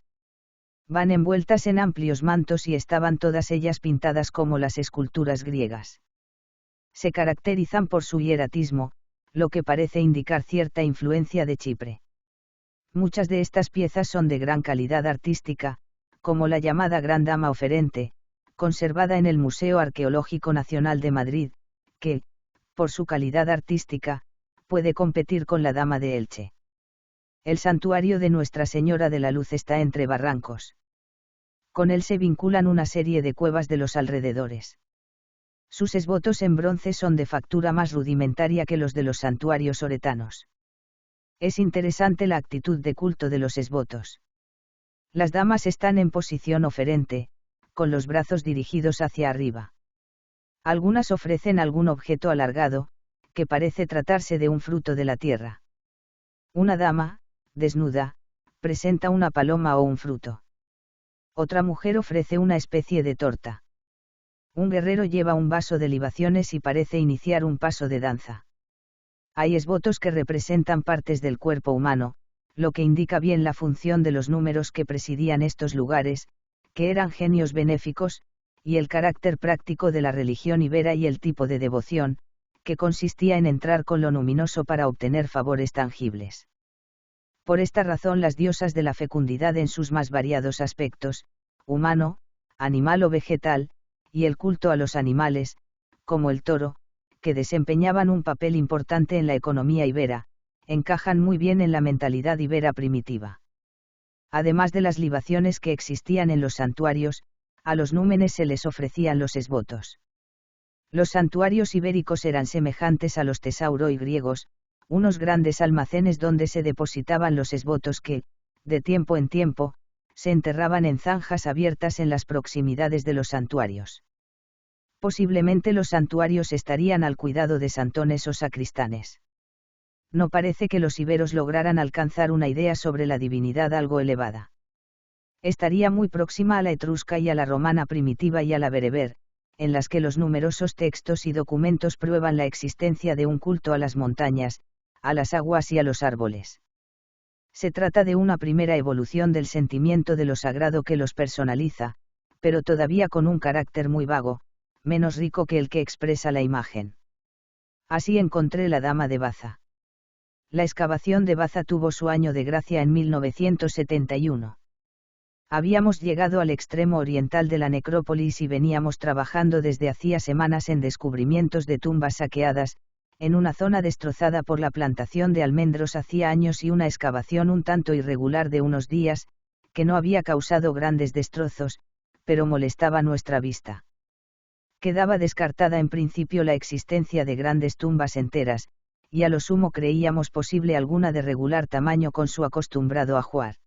Van envueltas en amplios mantos y estaban todas ellas pintadas como las esculturas griegas. Se caracterizan por su hieratismo, lo que parece indicar cierta influencia de Chipre. Muchas de estas piezas son de gran calidad artística, como la llamada Gran Dama Oferente, conservada en el Museo Arqueológico Nacional de Madrid, que, por su calidad artística, puede competir con la Dama de Elche. El santuario de Nuestra Señora de la Luz está entre barrancos. Con él se vinculan una serie de cuevas de los alrededores. Sus esbotos en bronce son de factura más rudimentaria que los de los santuarios oretanos. Es interesante la actitud de culto de los esbotos. Las damas están en posición oferente, con los brazos dirigidos hacia arriba. Algunas ofrecen algún objeto alargado, que parece tratarse de un fruto de la tierra. Una dama, desnuda, presenta una paloma o un fruto. Otra mujer ofrece una especie de torta. Un guerrero lleva un vaso de libaciones y parece iniciar un paso de danza. Hay esbotos que representan partes del cuerpo humano, lo que indica bien la función de los números que presidían estos lugares, que eran genios benéficos, y el carácter práctico de la religión ibera y el tipo de devoción, que consistía en entrar con lo luminoso para obtener favores tangibles. Por esta razón las diosas de la fecundidad en sus más variados aspectos, humano, animal o vegetal, y el culto a los animales, como el toro, que desempeñaban un papel importante en la economía ibera, encajan muy bien en la mentalidad ibera primitiva. Además de las libaciones que existían en los santuarios, a los númenes se les ofrecían los esvotos. Los santuarios ibéricos eran semejantes a los tesauroi griegos, unos grandes almacenes donde se depositaban los esvotos que, de tiempo en tiempo, se enterraban en zanjas abiertas en las proximidades de los santuarios. Posiblemente los santuarios estarían al cuidado de santones o sacristanes. No parece que los iberos lograran alcanzar una idea sobre la divinidad algo elevada. Estaría muy próxima a la etrusca y a la romana primitiva y a la bereber, en las que los numerosos textos y documentos prueban la existencia de un culto a las montañas, a las aguas y a los árboles. Se trata de una primera evolución del sentimiento de lo sagrado que los personaliza, pero todavía con un carácter muy vago, menos rico que el que expresa la imagen. Así encontré la Dama de Baza. La excavación de Baza tuvo su año de gracia en 1971. Habíamos llegado al extremo oriental de la necrópolis y veníamos trabajando desde hacía semanas en descubrimientos de tumbas saqueadas, en una zona destrozada por la plantación de almendros hacía años y una excavación un tanto irregular de unos días, que no había causado grandes destrozos, pero molestaba nuestra vista. Quedaba descartada en principio la existencia de grandes tumbas enteras, y a lo sumo creíamos posible alguna de regular tamaño con su acostumbrado ajuar.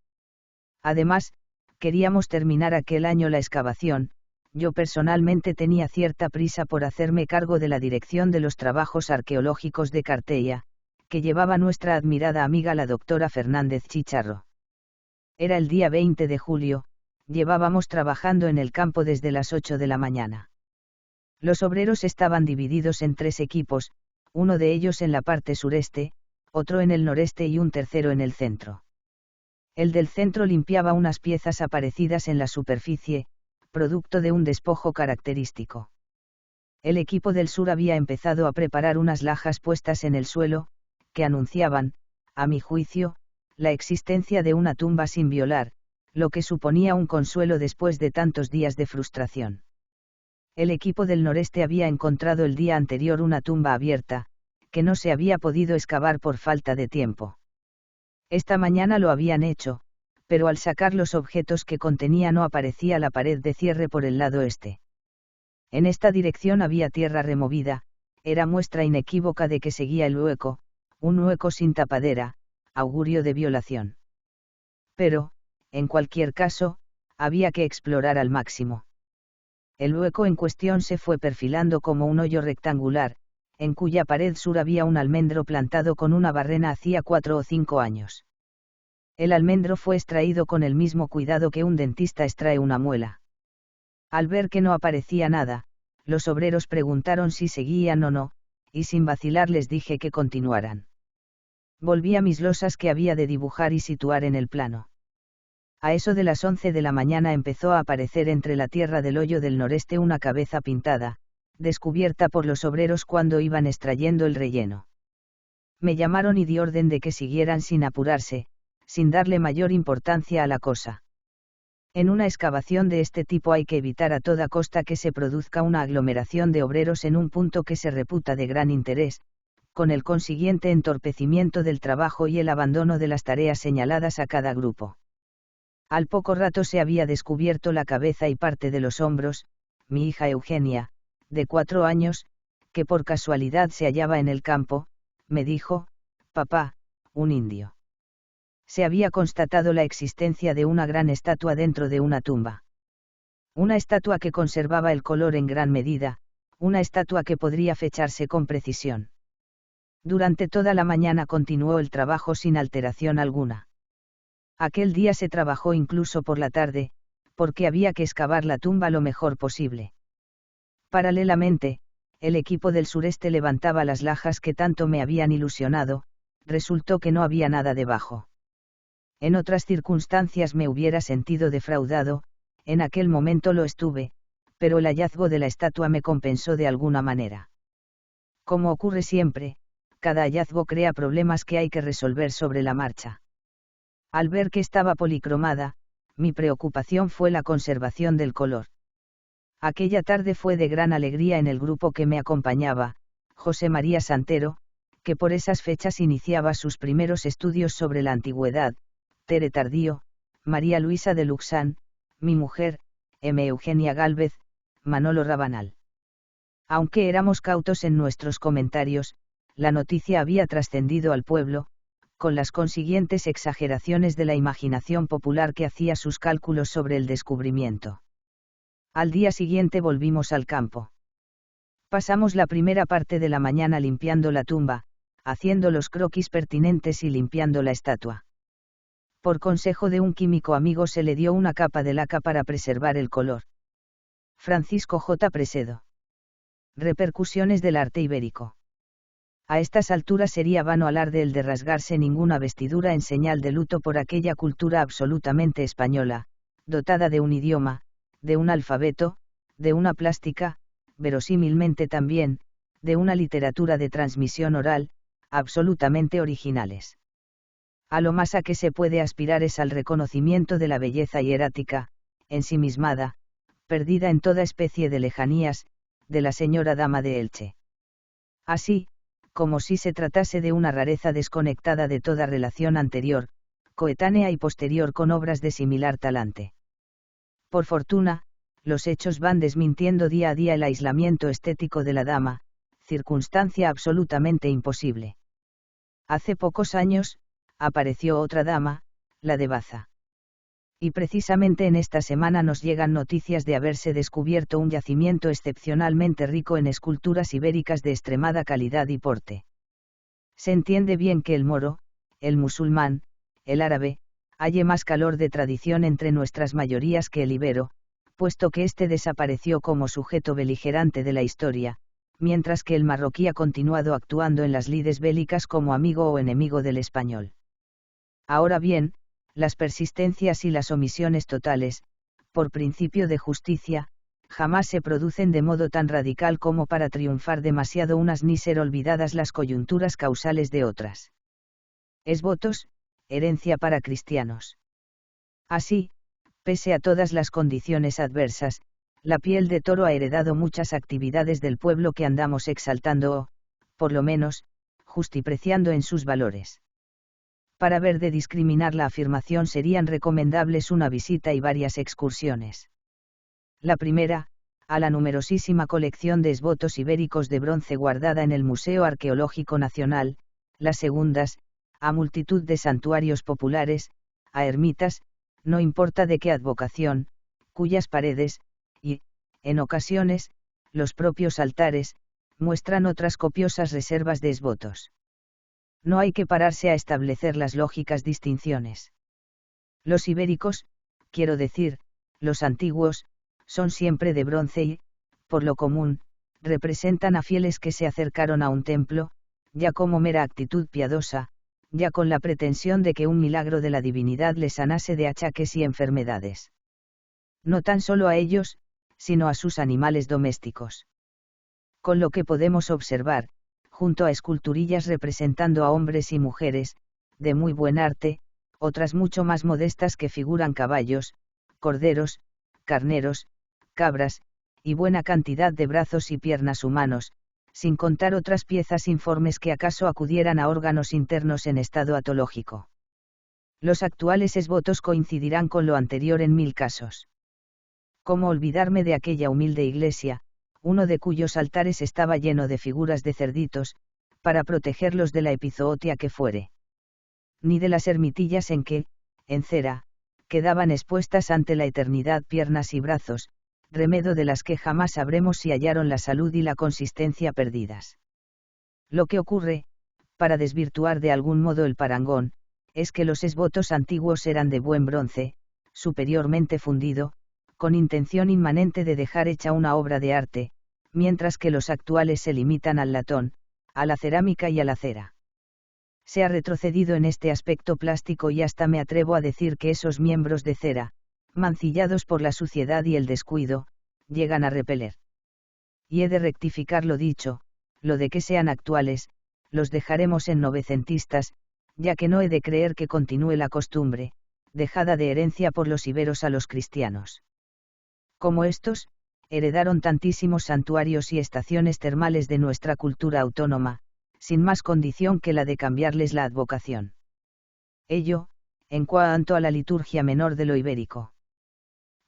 Además, queríamos terminar aquel año la excavación. Yo personalmente tenía cierta prisa por hacerme cargo de la dirección de los trabajos arqueológicos de Carteia, que llevaba nuestra admirada amiga la doctora Fernández Chicharro. Era el día 20 de julio, llevábamos trabajando en el campo desde las 8 de la mañana. Los obreros estaban divididos en 3 equipos, uno de ellos en la parte sureste, otro en el noreste y un tercero en el centro. El del centro limpiaba unas piezas aparecidas en la superficie, producto de un despojo característico. El equipo del sur había empezado a preparar unas lajas puestas en el suelo, que anunciaban, a mi juicio, la existencia de una tumba sin violar, lo que suponía un consuelo después de tantos días de frustración. El equipo del noreste había encontrado el día anterior una tumba abierta, que no se había podido excavar por falta de tiempo. Esta mañana lo habían hecho, pero al sacar los objetos que contenía no aparecía la pared de cierre por el lado este. En esta dirección había tierra removida, era muestra inequívoca de que seguía el hueco, un hueco sin tapadera, augurio de violación. Pero, en cualquier caso, había que explorar al máximo. El hueco en cuestión se fue perfilando como un hoyo rectangular, en cuya pared sur había un almendro plantado con una barrena hacía 4 o 5 años. El almendro fue extraído con el mismo cuidado que un dentista extrae una muela. Al ver que no aparecía nada, los obreros preguntaron si seguían o no, y sin vacilar les dije que continuaran. Volví a mis losas que había de dibujar y situar en el plano. A eso de las 11 de la mañana empezó a aparecer entre la tierra del hoyo del noreste una cabeza pintada, descubierta por los obreros cuando iban extrayendo el relleno. Me llamaron y di orden de que siguieran sin apurarse, sin darle mayor importancia a la cosa. En una excavación de este tipo hay que evitar a toda costa que se produzca una aglomeración de obreros en un punto que se reputa de gran interés, con el consiguiente entorpecimiento del trabajo y el abandono de las tareas señaladas a cada grupo. Al poco rato se había descubierto la cabeza y parte de los hombros. Mi hija Eugenia, de 4 años, que por casualidad se hallaba en el campo, me dijo: «Papá, un indio». Se había constatado la existencia de una gran estatua dentro de una tumba. Una estatua que conservaba el color en gran medida, una estatua que podría fecharse con precisión. Durante toda la mañana continuó el trabajo sin alteración alguna. Aquel día se trabajó incluso por la tarde, porque había que excavar la tumba lo mejor posible. Paralelamente, el equipo del sureste levantaba las lajas que tanto me habían ilusionado. Resultó que no había nada debajo. En otras circunstancias me hubiera sentido defraudado, en aquel momento lo estuve, pero el hallazgo de la estatua me compensó de alguna manera. Como ocurre siempre, cada hallazgo crea problemas que hay que resolver sobre la marcha. Al ver que estaba policromada, mi preocupación fue la conservación del color. Aquella tarde fue de gran alegría en el grupo que me acompañaba, José María Santero, que por esas fechas iniciaba sus primeros estudios sobre la antigüedad, Tere Tardío, María Luisa de Luxán, mi mujer, M. Eugenia Gálvez, Manolo Rabanal. Aunque éramos cautos en nuestros comentarios, la noticia había trascendido al pueblo, con las consiguientes exageraciones de la imaginación popular que hacía sus cálculos sobre el descubrimiento. Al día siguiente volvimos al campo. Pasamos la primera parte de la mañana limpiando la tumba, haciendo los croquis pertinentes y limpiando la estatua. Por consejo de un químico amigo se le dio una capa de laca para preservar el color. Francisco J. Presedo. Repercusiones del arte ibérico. A estas alturas sería vano alarde el de rasgarse ninguna vestidura en señal de luto por aquella cultura absolutamente española, dotada de un idioma, de un alfabeto, de una plástica, verosímilmente también, de una literatura de transmisión oral, absolutamente originales. A lo más a que se puede aspirar es al reconocimiento de la belleza hierática, ensimismada, perdida en toda especie de lejanías, de la señora dama de Elche. Así, como si se tratase de una rareza desconectada de toda relación anterior, coetánea y posterior con obras de similar talante. Por fortuna, los hechos van desmintiendo día a día el aislamiento estético de la dama, circunstancia absolutamente imposible. Hace pocos años, apareció otra dama, la de Baza. Y precisamente en esta semana nos llegan noticias de haberse descubierto un yacimiento excepcionalmente rico en esculturas ibéricas de extremada calidad y porte. Se entiende bien que el moro, el musulmán, el árabe, halle más calor de tradición entre nuestras mayorías que el ibero, puesto que éste desapareció como sujeto beligerante de la historia, mientras que el marroquí ha continuado actuando en las lides bélicas como amigo o enemigo del español. Ahora bien, las persistencias y las omisiones totales, por principio de justicia, jamás se producen de modo tan radical como para triunfar demasiado unas ni ser olvidadas las coyunturas causales de otras. Esvotos, herencia para cristianos. Así, pese a todas las condiciones adversas, la piel de toro ha heredado muchas actividades del pueblo que andamos exaltando o, por lo menos, justipreciando en sus valores. Para ver de discriminar la afirmación serían recomendables una visita y varias excursiones. La primera, a la numerosísima colección de esvotos ibéricos de bronce guardada en el Museo Arqueológico Nacional, las segundas, a multitud de santuarios populares, a ermitas, no importa de qué advocación, cuyas paredes, y, en ocasiones, los propios altares, muestran otras copiosas reservas de esvotos. No hay que pararse a establecer las lógicas distinciones. Los ibéricos, quiero decir, los antiguos, son siempre de bronce y, por lo común, representan a fieles que se acercaron a un templo, ya como mera actitud piadosa, ya con la pretensión de que un milagro de la divinidad les sanase de achaques y enfermedades. No tan solo a ellos, sino a sus animales domésticos. Con lo que podemos observar, junto a esculturillas representando a hombres y mujeres, de muy buen arte, otras mucho más modestas que figuran caballos, corderos, carneros, cabras, y buena cantidad de brazos y piernas humanos, sin contar otras piezas informes que acaso acudieran a órganos internos en estado atológico. Los actuales esvotos coincidirán con lo anterior en 1000 casos. ¿Cómo olvidarme de aquella humilde iglesia, uno de cuyos altares estaba lleno de figuras de cerditos, para protegerlos de la epizootia que fuere? Ni de las ermitillas en que, en cera, quedaban expuestas ante la eternidad piernas y brazos, remedo de las que jamás sabremos si hallaron la salud y la consistencia perdidas. Lo que ocurre, para desvirtuar de algún modo el parangón, es que los esvotos antiguos eran de buen bronce, superiormente fundido, con intención inmanente de dejar hecha una obra de arte, mientras que los actuales se limitan al latón, a la cerámica y a la cera. Se ha retrocedido en este aspecto plástico y hasta me atrevo a decir que esos miembros de cera, mancillados por la suciedad y el descuido, llegan a repeler. Y he de rectificar lo dicho, lo de que sean actuales, los dejaremos en novecentistas, ya que no he de creer que continúe la costumbre, dejada de herencia por los iberos a los cristianos. Como estos, heredaron tantísimos santuarios y estaciones termales de nuestra cultura autónoma, sin más condición que la de cambiarles la advocación. Ello, en cuanto a la liturgia menor de lo ibérico.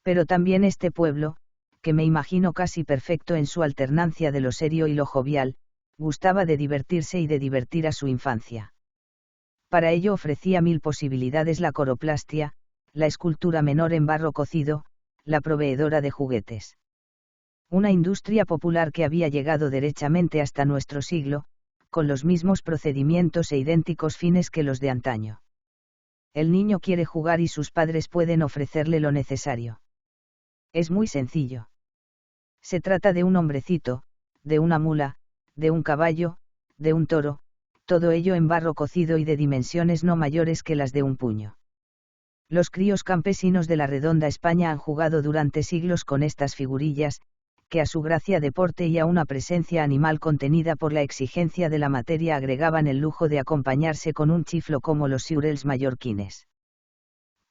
Pero también este pueblo, que me imagino casi perfecto en su alternancia de lo serio y lo jovial, gustaba de divertirse y de divertir a su infancia. Para ello ofrecía mil posibilidades la coroplastia, la escultura menor en barro cocido, la proveedora de juguetes. Una industria popular que había llegado derechamente hasta nuestro siglo, con los mismos procedimientos e idénticos fines que los de antaño. El niño quiere jugar y sus padres pueden ofrecerle lo necesario. Es muy sencillo. Se trata de un hombrecito, de una mula, de un caballo, de un toro, todo ello en barro cocido y de dimensiones no mayores que las de un puño. Los críos campesinos de la redonda España han jugado durante siglos con estas figurillas, que a su gracia de porte y a una presencia animal contenida por la exigencia de la materia agregaban el lujo de acompañarse con un chiflo como los siurels mallorquines.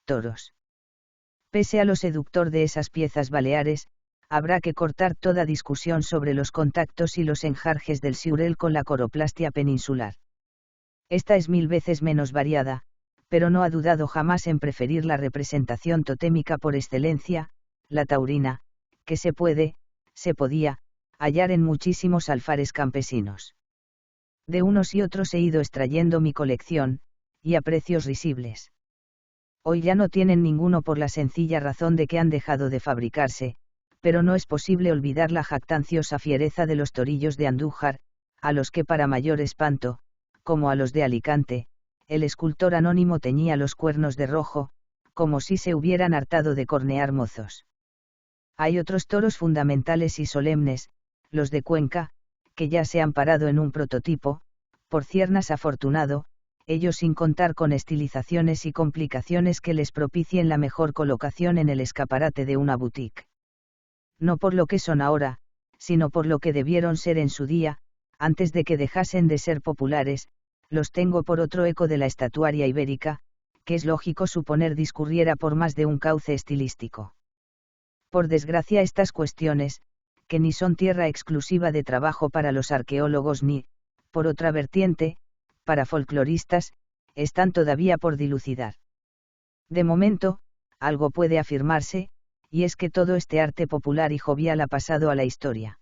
Toros. Pese a lo seductor de esas piezas baleares, habrá que cortar toda discusión sobre los contactos y los enjarjes del siurel con la coroplastia peninsular. Esta es 1000 veces menos variada, pero no ha dudado jamás en preferir la representación totémica por excelencia, la taurina, que se podía, hallar en muchísimos alfares campesinos. De unos y otros he ido extrayendo mi colección, y a precios risibles. Hoy ya no tienen ninguno por la sencilla razón de que han dejado de fabricarse, pero no es posible olvidar la jactanciosa fiereza de los torillos de Andújar, a los que para mayor espanto, como a los de Alicante, el escultor anónimo teñía los cuernos de rojo, como si se hubieran hartado de cornear mozos. Hay otros toros fundamentales y solemnes, los de Cuenca, que ya se han parado en un prototipo, por Ciernas afortunado, ellos sin contar con estilizaciones y complicaciones que les propicien la mejor colocación en el escaparate de una boutique. No por lo que son ahora, sino por lo que debieron ser en su día, antes de que dejasen de ser populares, los tengo por otro eco de la estatuaria ibérica, que es lógico suponer discurriera por más de un cauce estilístico. Por desgracia estas cuestiones, que ni son tierra exclusiva de trabajo para los arqueólogos ni, por otra vertiente, para folcloristas, están todavía por dilucidar. De momento, algo puede afirmarse, y es que todo este arte popular y jovial ha pasado a la historia.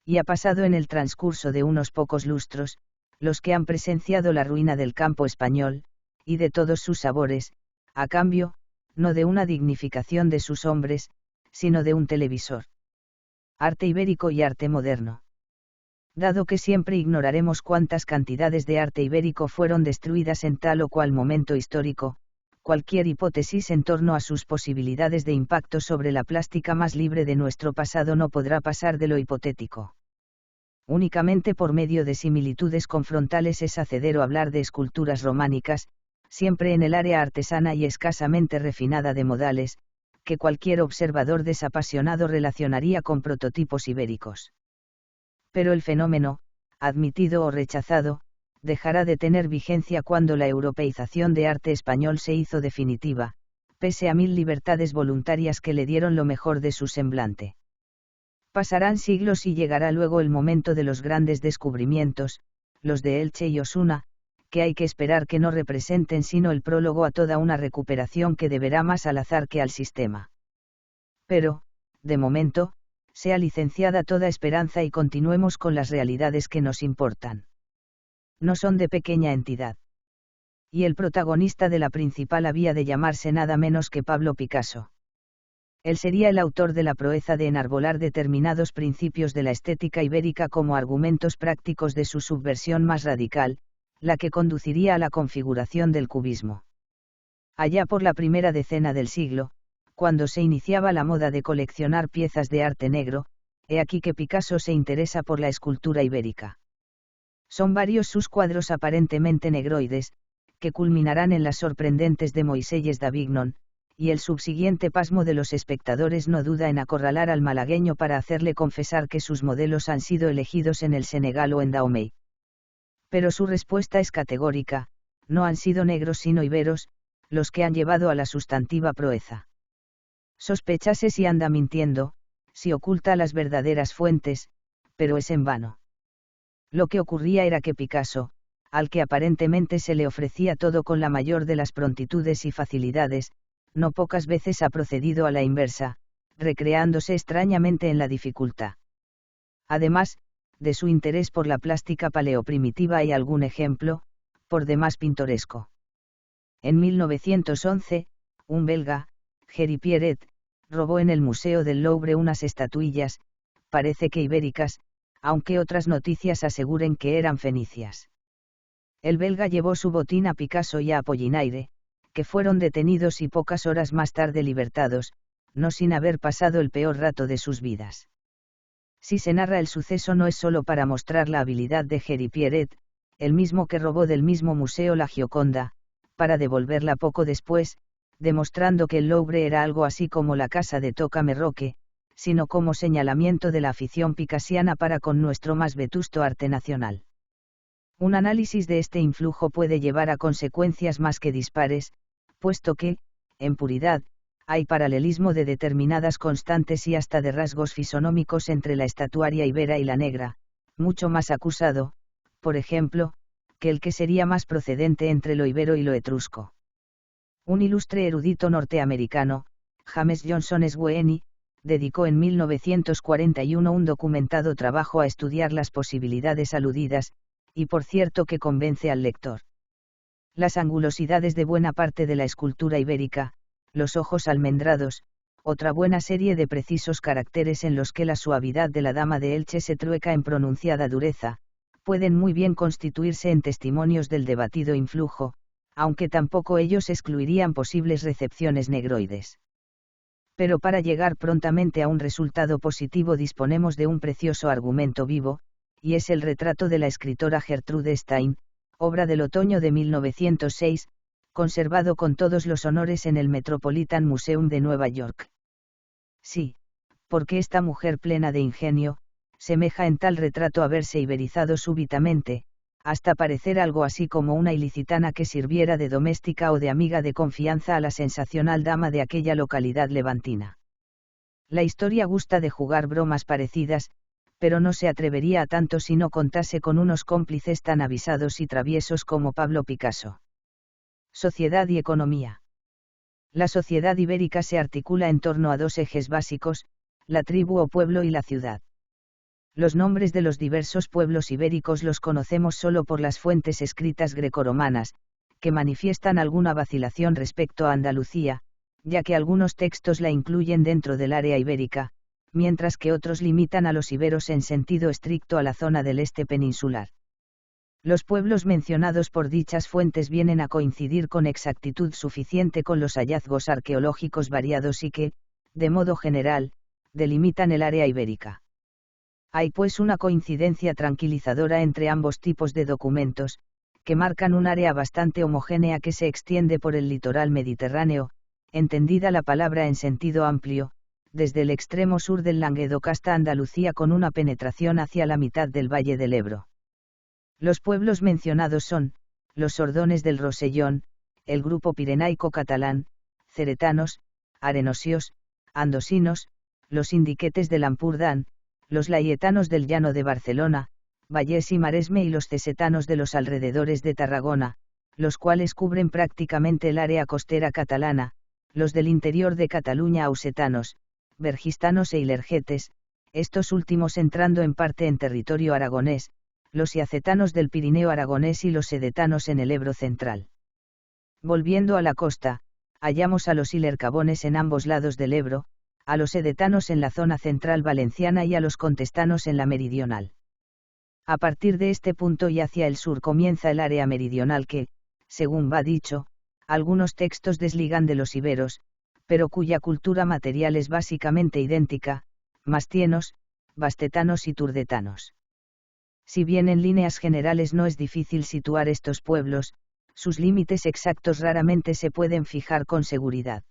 Y ha pasado en el transcurso de unos pocos lustros, los que han presenciado la ruina del campo español, y de todos sus sabores, a cambio, no de una dignificación de sus hombres, sino de un televisor. Arte ibérico y arte moderno. Dado que siempre ignoraremos cuántas cantidades de arte ibérico fueron destruidas en tal o cual momento histórico, cualquier hipótesis en torno a sus posibilidades de impacto sobre la plástica más libre de nuestro pasado no podrá pasar de lo hipotético. Únicamente por medio de similitudes confrontales es hacedero hablar de esculturas románicas, siempre en el área artesana y escasamente refinada de modales, que cualquier observador desapasionado relacionaría con prototipos ibéricos. Pero el fenómeno, admitido o rechazado, dejará de tener vigencia cuando la europeización de arte español se hizo definitiva, pese a 1000 libertades voluntarias que le dieron lo mejor de su semblante. Pasarán siglos y llegará luego el momento de los grandes descubrimientos, los de Elche y Osuna, que hay que esperar que no representen sino el prólogo a toda una recuperación que deberá más al azar que al sistema. Pero, de momento, sea licenciada toda esperanza y continuemos con las realidades que nos importan. No son de pequeña entidad. Y el protagonista de la principal había de llamarse nada menos que Pablo Picasso. Él sería el autor de la proeza de enarbolar determinados principios de la estética ibérica como argumentos prácticos de su subversión más radical, la que conduciría a la configuración del cubismo. Allá por la primera decena del siglo, cuando se iniciaba la moda de coleccionar piezas de arte negro, he aquí que Picasso se interesa por la escultura ibérica. Son varios sus cuadros aparentemente negroides, que culminarán en las sorprendentes de Moiselles d'Avignon, y el subsiguiente pasmo de los espectadores no duda en acorralar al malagueño para hacerle confesar que sus modelos han sido elegidos en el Senegal o en Dahomey. Pero su respuesta es categórica, no han sido negros sino iberos, los que han llevado a la sustantiva proeza. Sospechase si anda mintiendo, si oculta las verdaderas fuentes, pero es en vano. Lo que ocurría era que Picasso, al que aparentemente se le ofrecía todo con la mayor de las prontitudes y facilidades, no pocas veces ha procedido a la inversa, recreándose extrañamente en la dificultad. Además, de su interés por la plástica paleoprimitiva hay algún ejemplo, por demás pintoresco. En 1911, un belga, Géry Pierret, robó en el Museo del Louvre unas estatuillas, parece que ibéricas, aunque otras noticias aseguren que eran fenicias. El belga llevó su botín a Picasso y a Apollinaire, que fueron detenidos y pocas horas más tarde libertados, no sin haber pasado el peor rato de sus vidas. Si se narra el suceso no es solo para mostrar la habilidad de Géry Pierret, el mismo que robó del mismo museo la Gioconda, para devolverla poco después, demostrando que el Louvre era algo así como la casa de Tocamerroque, sino como señalamiento de la afición picasiana para con nuestro más vetusto arte nacional. Un análisis de este influjo puede llevar a consecuencias más que dispares, puesto que, en puridad, hay paralelismo de determinadas constantes y hasta de rasgos fisonómicos entre la estatuaria ibera y la negra, mucho más acusado, por ejemplo, que el que sería más procedente entre lo ibero y lo etrusco. Un ilustre erudito norteamericano, James Johnson Sweeney, dedicó en 1941 un documentado trabajo a estudiar las posibilidades aludidas, y por cierto que convence al lector. Las angulosidades de buena parte de la escultura ibérica, los ojos almendrados, otra buena serie de precisos caracteres en los que la suavidad de la dama de Elche se trueca en pronunciada dureza, pueden muy bien constituirse en testimonios del debatido influjo, aunque tampoco ellos excluirían posibles recepciones negroides. Pero para llegar prontamente a un resultado positivo disponemos de un precioso argumento vivo, y es el retrato de la escritora Gertrude Stein, obra del otoño de 1906, conservado con todos los honores en el Metropolitan Museum de Nueva York. Sí, porque esta mujer plena de ingenio, semeja en tal retrato haberse iberizado súbitamente, hasta parecer algo así como una ilicitana que sirviera de doméstica o de amiga de confianza a la sensacional dama de aquella localidad levantina. La historia gusta de jugar bromas parecidas, pero no se atrevería a tanto si no contase con unos cómplices tan avisados y traviesos como Pablo Picasso. Sociedad y economía. La sociedad ibérica se articula en torno a dos ejes básicos, la tribu o pueblo y la ciudad. Los nombres de los diversos pueblos ibéricos los conocemos solo por las fuentes escritas grecoromanas, que manifiestan alguna vacilación respecto a Andalucía, ya que algunos textos la incluyen dentro del área ibérica, mientras que otros limitan a los iberos en sentido estricto a la zona del este peninsular. Los pueblos mencionados por dichas fuentes vienen a coincidir con exactitud suficiente con los hallazgos arqueológicos variados y que, de modo general, delimitan el área ibérica. Hay pues una coincidencia tranquilizadora entre ambos tipos de documentos, que marcan un área bastante homogénea que se extiende por el litoral mediterráneo, entendida la palabra en sentido amplio, desde el extremo sur del Languedoc hasta Andalucía con una penetración hacia la mitad del Valle del Ebro. Los pueblos mencionados son, los sordones del Rosellón, el grupo pirenaico catalán, ceretanos, arenosios, andosinos, los indiquetes del Ampurdán, los laietanos del Llano de Barcelona, Vallés y Maresme y los cesetanos de los alrededores de Tarragona, los cuales cubren prácticamente el área costera catalana, los del interior de Cataluña ausetanos, vergistanos e ilergetes, estos últimos entrando en parte en territorio aragonés, los iacetanos del Pirineo aragonés y los sedetanos en el Ebro central. Volviendo a la costa, hallamos a los ilercabones en ambos lados del Ebro, a los sedetanos en la zona central valenciana y a los contestanos en la meridional. A partir de este punto y hacia el sur comienza el área meridional que, según va dicho, algunos textos desligan de los iberos, pero cuya cultura material es básicamente idéntica, mastienos, bastetanos y turdetanos. Si bien en líneas generales no es difícil situar estos pueblos, sus límites exactos raramente se pueden fijar con seguridad.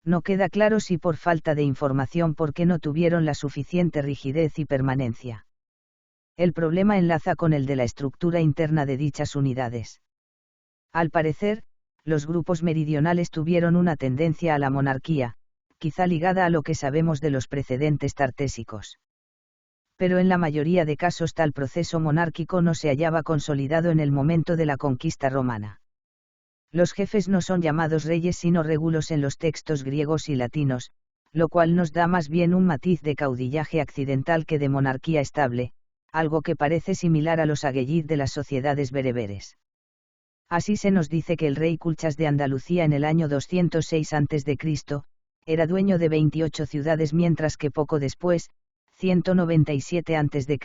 No queda claro si por falta de información porque no tuvieron la suficiente rigidez y permanencia. El problema enlaza con el de la estructura interna de dichas unidades. Al parecer, los grupos meridionales tuvieron una tendencia a la monarquía, quizá ligada a lo que sabemos de los precedentes tartésicos. Pero en la mayoría de casos tal proceso monárquico no se hallaba consolidado en el momento de la conquista romana. Los jefes no son llamados reyes sino régulos en los textos griegos y latinos, lo cual nos da más bien un matiz de caudillaje accidental que de monarquía estable, algo que parece similar a los aguellid de las sociedades bereberes. Así se nos dice que el rey Culchas de Andalucía en el año 206 a.C., era dueño de 28 ciudades mientras que poco después, 197 a.C.,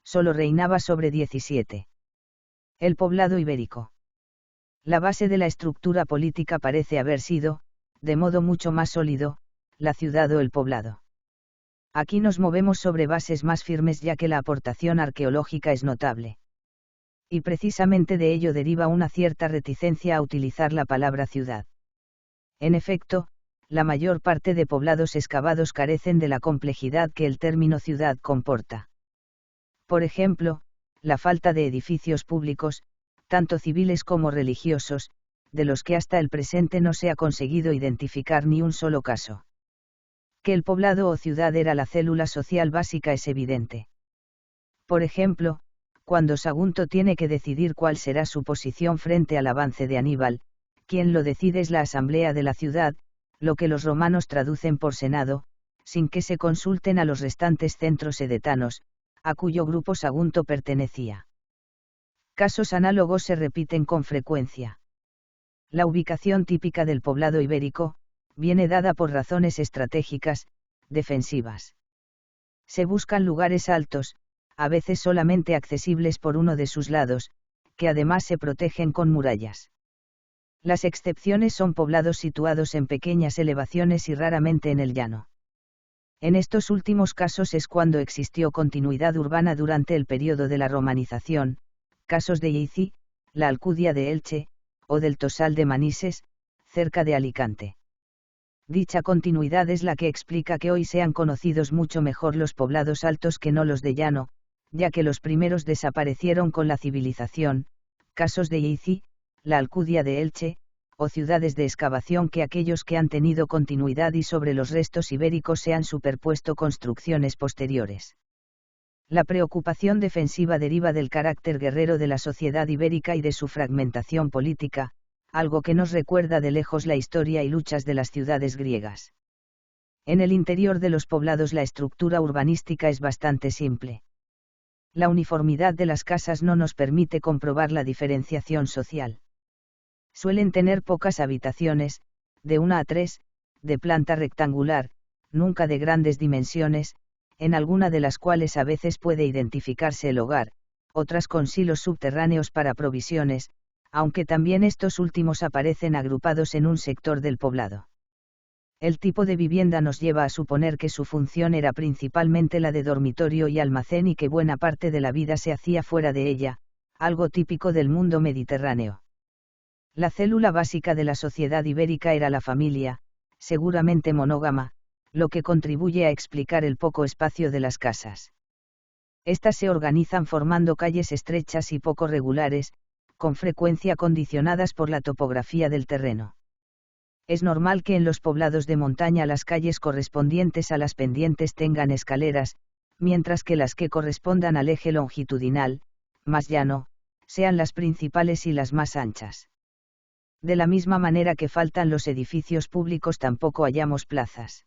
solo reinaba sobre 17. El poblado ibérico. La base de la estructura política parece haber sido, de modo mucho más sólido, la ciudad o el poblado. Aquí nos movemos sobre bases más firmes ya que la aportación arqueológica es notable. Y precisamente de ello deriva una cierta reticencia a utilizar la palabra ciudad. En efecto, la mayor parte de poblados excavados carecen de la complejidad que el término ciudad comporta. Por ejemplo, la falta de edificios públicos, tanto civiles como religiosos, de los que hasta el presente no se ha conseguido identificar ni un solo caso. Que el poblado o ciudad era la célula social básica es evidente. Por ejemplo, cuando Sagunto tiene que decidir cuál será su posición frente al avance de Aníbal, quien lo decide es la asamblea de la ciudad, lo que los romanos traducen por senado, sin que se consulten a los restantes centros edetanos, a cuyo grupo Sagunto pertenecía. Casos análogos se repiten con frecuencia. La ubicación típica del poblado ibérico, viene dada por razones estratégicas, defensivas. Se buscan lugares altos, a veces solamente accesibles por uno de sus lados, que además se protegen con murallas. Las excepciones son poblados situados en pequeñas elevaciones y raramente en el llano. En estos últimos casos es cuando existió continuidad urbana durante el periodo de la romanización, casos de Ici, la Alcudia de Elche, o del Tosal de Manises, cerca de Alicante. Dicha continuidad es la que explica que hoy sean conocidos mucho mejor los poblados altos que no los de llano, ya que los primeros desaparecieron con la civilización, casos de Ici, la Alcudia de Elche, o ciudades de excavación que aquellos que han tenido continuidad y sobre los restos ibéricos se han superpuesto construcciones posteriores. La preocupación defensiva deriva del carácter guerrero de la sociedad ibérica y de su fragmentación política, algo que nos recuerda de lejos la historia y luchas de las ciudades griegas. En el interior de los poblados la estructura urbanística es bastante simple. La uniformidad de las casas no nos permite comprobar la diferenciación social. Suelen tener pocas habitaciones, de 1 a 3, de planta rectangular, nunca de grandes dimensiones, en alguna de las cuales a veces puede identificarse el hogar, otras con silos subterráneos para provisiones, aunque también estos últimos aparecen agrupados en un sector del poblado. El tipo de vivienda nos lleva a suponer que su función era principalmente la de dormitorio y almacén y que buena parte de la vida se hacía fuera de ella, algo típico del mundo mediterráneo. La célula básica de la sociedad ibérica era la familia, seguramente monógama, lo que contribuye a explicar el poco espacio de las casas. Estas se organizan formando calles estrechas y poco regulares, con frecuencia condicionadas por la topografía del terreno. Es normal que en los poblados de montaña las calles correspondientes a las pendientes tengan escaleras, mientras que las que correspondan al eje longitudinal, más llano, sean las principales y las más anchas. De la misma manera que faltan los edificios públicos tampoco hallamos plazas.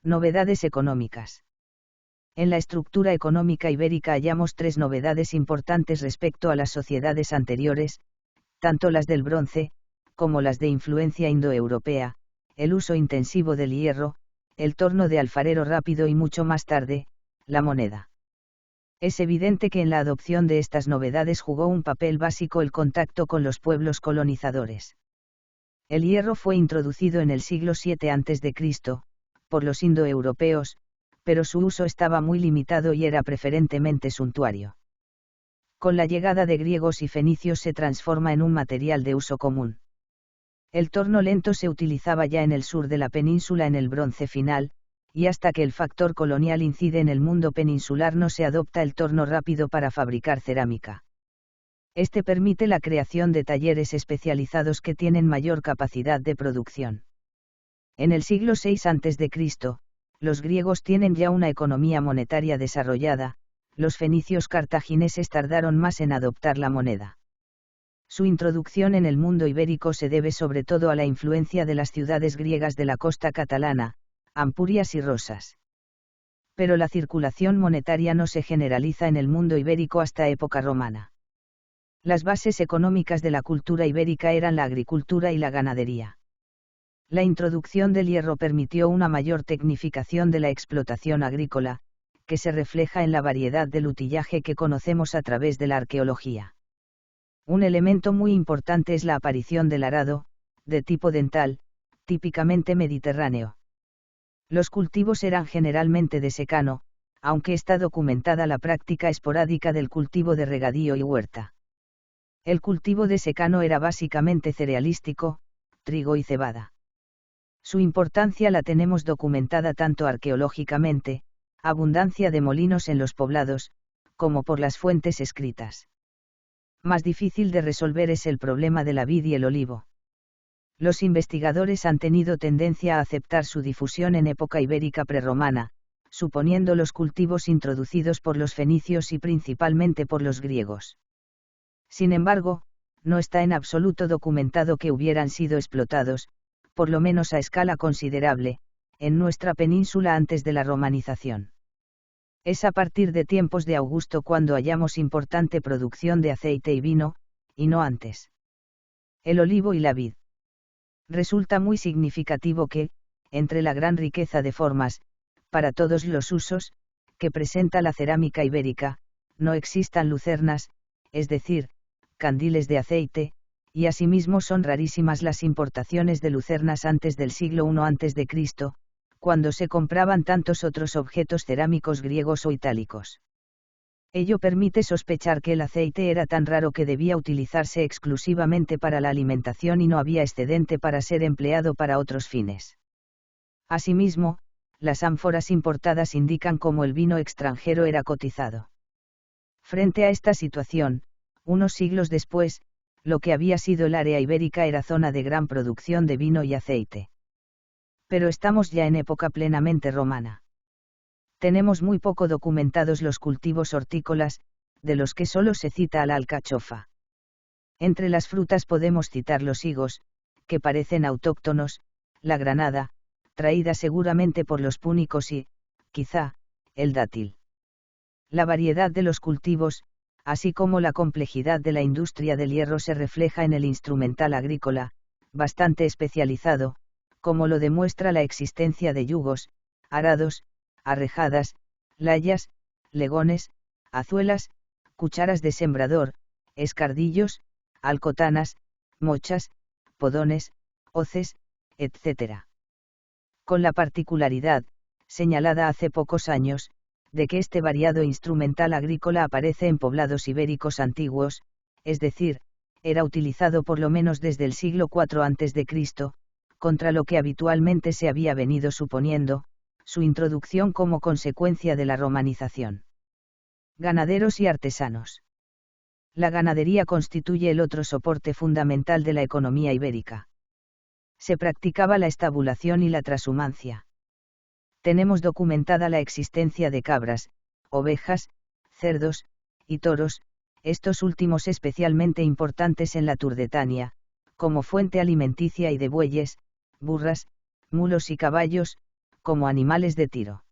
Novedades económicas. En la estructura económica ibérica hallamos 3 novedades importantes respecto a las sociedades anteriores, tanto las del bronce, como las de influencia indoeuropea, el uso intensivo del hierro, el torno de alfarero rápido y mucho más tarde, la moneda. Es evidente que en la adopción de estas novedades jugó un papel básico el contacto con los pueblos colonizadores. El hierro fue introducido en el siglo VII a.C., por los indoeuropeos, pero su uso estaba muy limitado y era preferentemente suntuario. Con la llegada de griegos y fenicios se transforma en un material de uso común. El torno lento se utilizaba ya en el sur de la península en el bronce final, y hasta que el factor colonial incide en el mundo peninsular no se adopta el torno rápido para fabricar cerámica. Este permite la creación de talleres especializados que tienen mayor capacidad de producción. En el siglo VI a.C., los griegos tienen ya una economía monetaria desarrollada, los fenicios cartagineses tardaron más en adoptar la moneda. Su introducción en el mundo ibérico se debe sobre todo a la influencia de las ciudades griegas de la costa catalana, Ampurias y Rosas. Pero la circulación monetaria no se generaliza en el mundo ibérico hasta época romana. Las bases económicas de la cultura ibérica eran la agricultura y la ganadería. La introducción del hierro permitió una mayor tecnificación de la explotación agrícola, que se refleja en la variedad del utillaje que conocemos a través de la arqueología. Un elemento muy importante es la aparición del arado, de tipo dental, típicamente mediterráneo. Los cultivos eran generalmente de secano, aunque está documentada la práctica esporádica del cultivo de regadío y huerta. El cultivo de secano era básicamente cerealístico, trigo y cebada. Su importancia la tenemos documentada tanto arqueológicamente, abundancia de molinos en los poblados, como por las fuentes escritas. Más difícil de resolver es el problema de la vid y el olivo. Los investigadores han tenido tendencia a aceptar su difusión en época ibérica prerromana, suponiendo los cultivos introducidos por los fenicios y principalmente por los griegos. Sin embargo, no está en absoluto documentado que hubieran sido explotados, por lo menos a escala considerable, en nuestra península antes de la romanización. Es a partir de tiempos de Augusto cuando hallamos importante producción de aceite y vino, y no antes. El olivo y la vid. Resulta muy significativo que, entre la gran riqueza de formas, para todos los usos, que presenta la cerámica ibérica, no existan lucernas, es decir, candiles de aceite, y asimismo son rarísimas las importaciones de lucernas antes del siglo I a.C., cuando se compraban tantos otros objetos cerámicos griegos o itálicos. Ello permite sospechar que el aceite era tan raro que debía utilizarse exclusivamente para la alimentación y no había excedente para ser empleado para otros fines. Asimismo, las ánforas importadas indican cómo el vino extranjero era cotizado. Frente a esta situación, unos siglos después, lo que había sido el área ibérica era zona de gran producción de vino y aceite. Pero estamos ya en época plenamente romana. Tenemos muy poco documentados los cultivos hortícolas, de los que solo se cita a la alcachofa. Entre las frutas podemos citar los higos, que parecen autóctonos, la granada, traída seguramente por los púnicos y, quizá, el dátil. La variedad de los cultivos, así como la complejidad de la industria del hierro se refleja en el instrumental agrícola, bastante especializado, como lo demuestra la existencia de yugos, arados, arrejadas, layas, legones, azuelas, cucharas de sembrador, escardillos, alcotanas, mochas, podones, hoces, etc. Con la particularidad, señalada hace pocos años, de que este variado instrumental agrícola aparece en poblados ibéricos antiguos, es decir, era utilizado por lo menos desde el siglo IV a.C., contra lo que habitualmente se había venido suponiendo, su introducción como consecuencia de la romanización. Ganaderos y artesanos. La ganadería constituye el otro soporte fundamental de la economía ibérica. Se practicaba la estabulación y la trashumancia. Tenemos documentada la existencia de cabras, ovejas, cerdos, y toros, estos últimos especialmente importantes en la Turdetania, como fuente alimenticia y de bueyes, burras, mulos y caballos, como animales de tiro.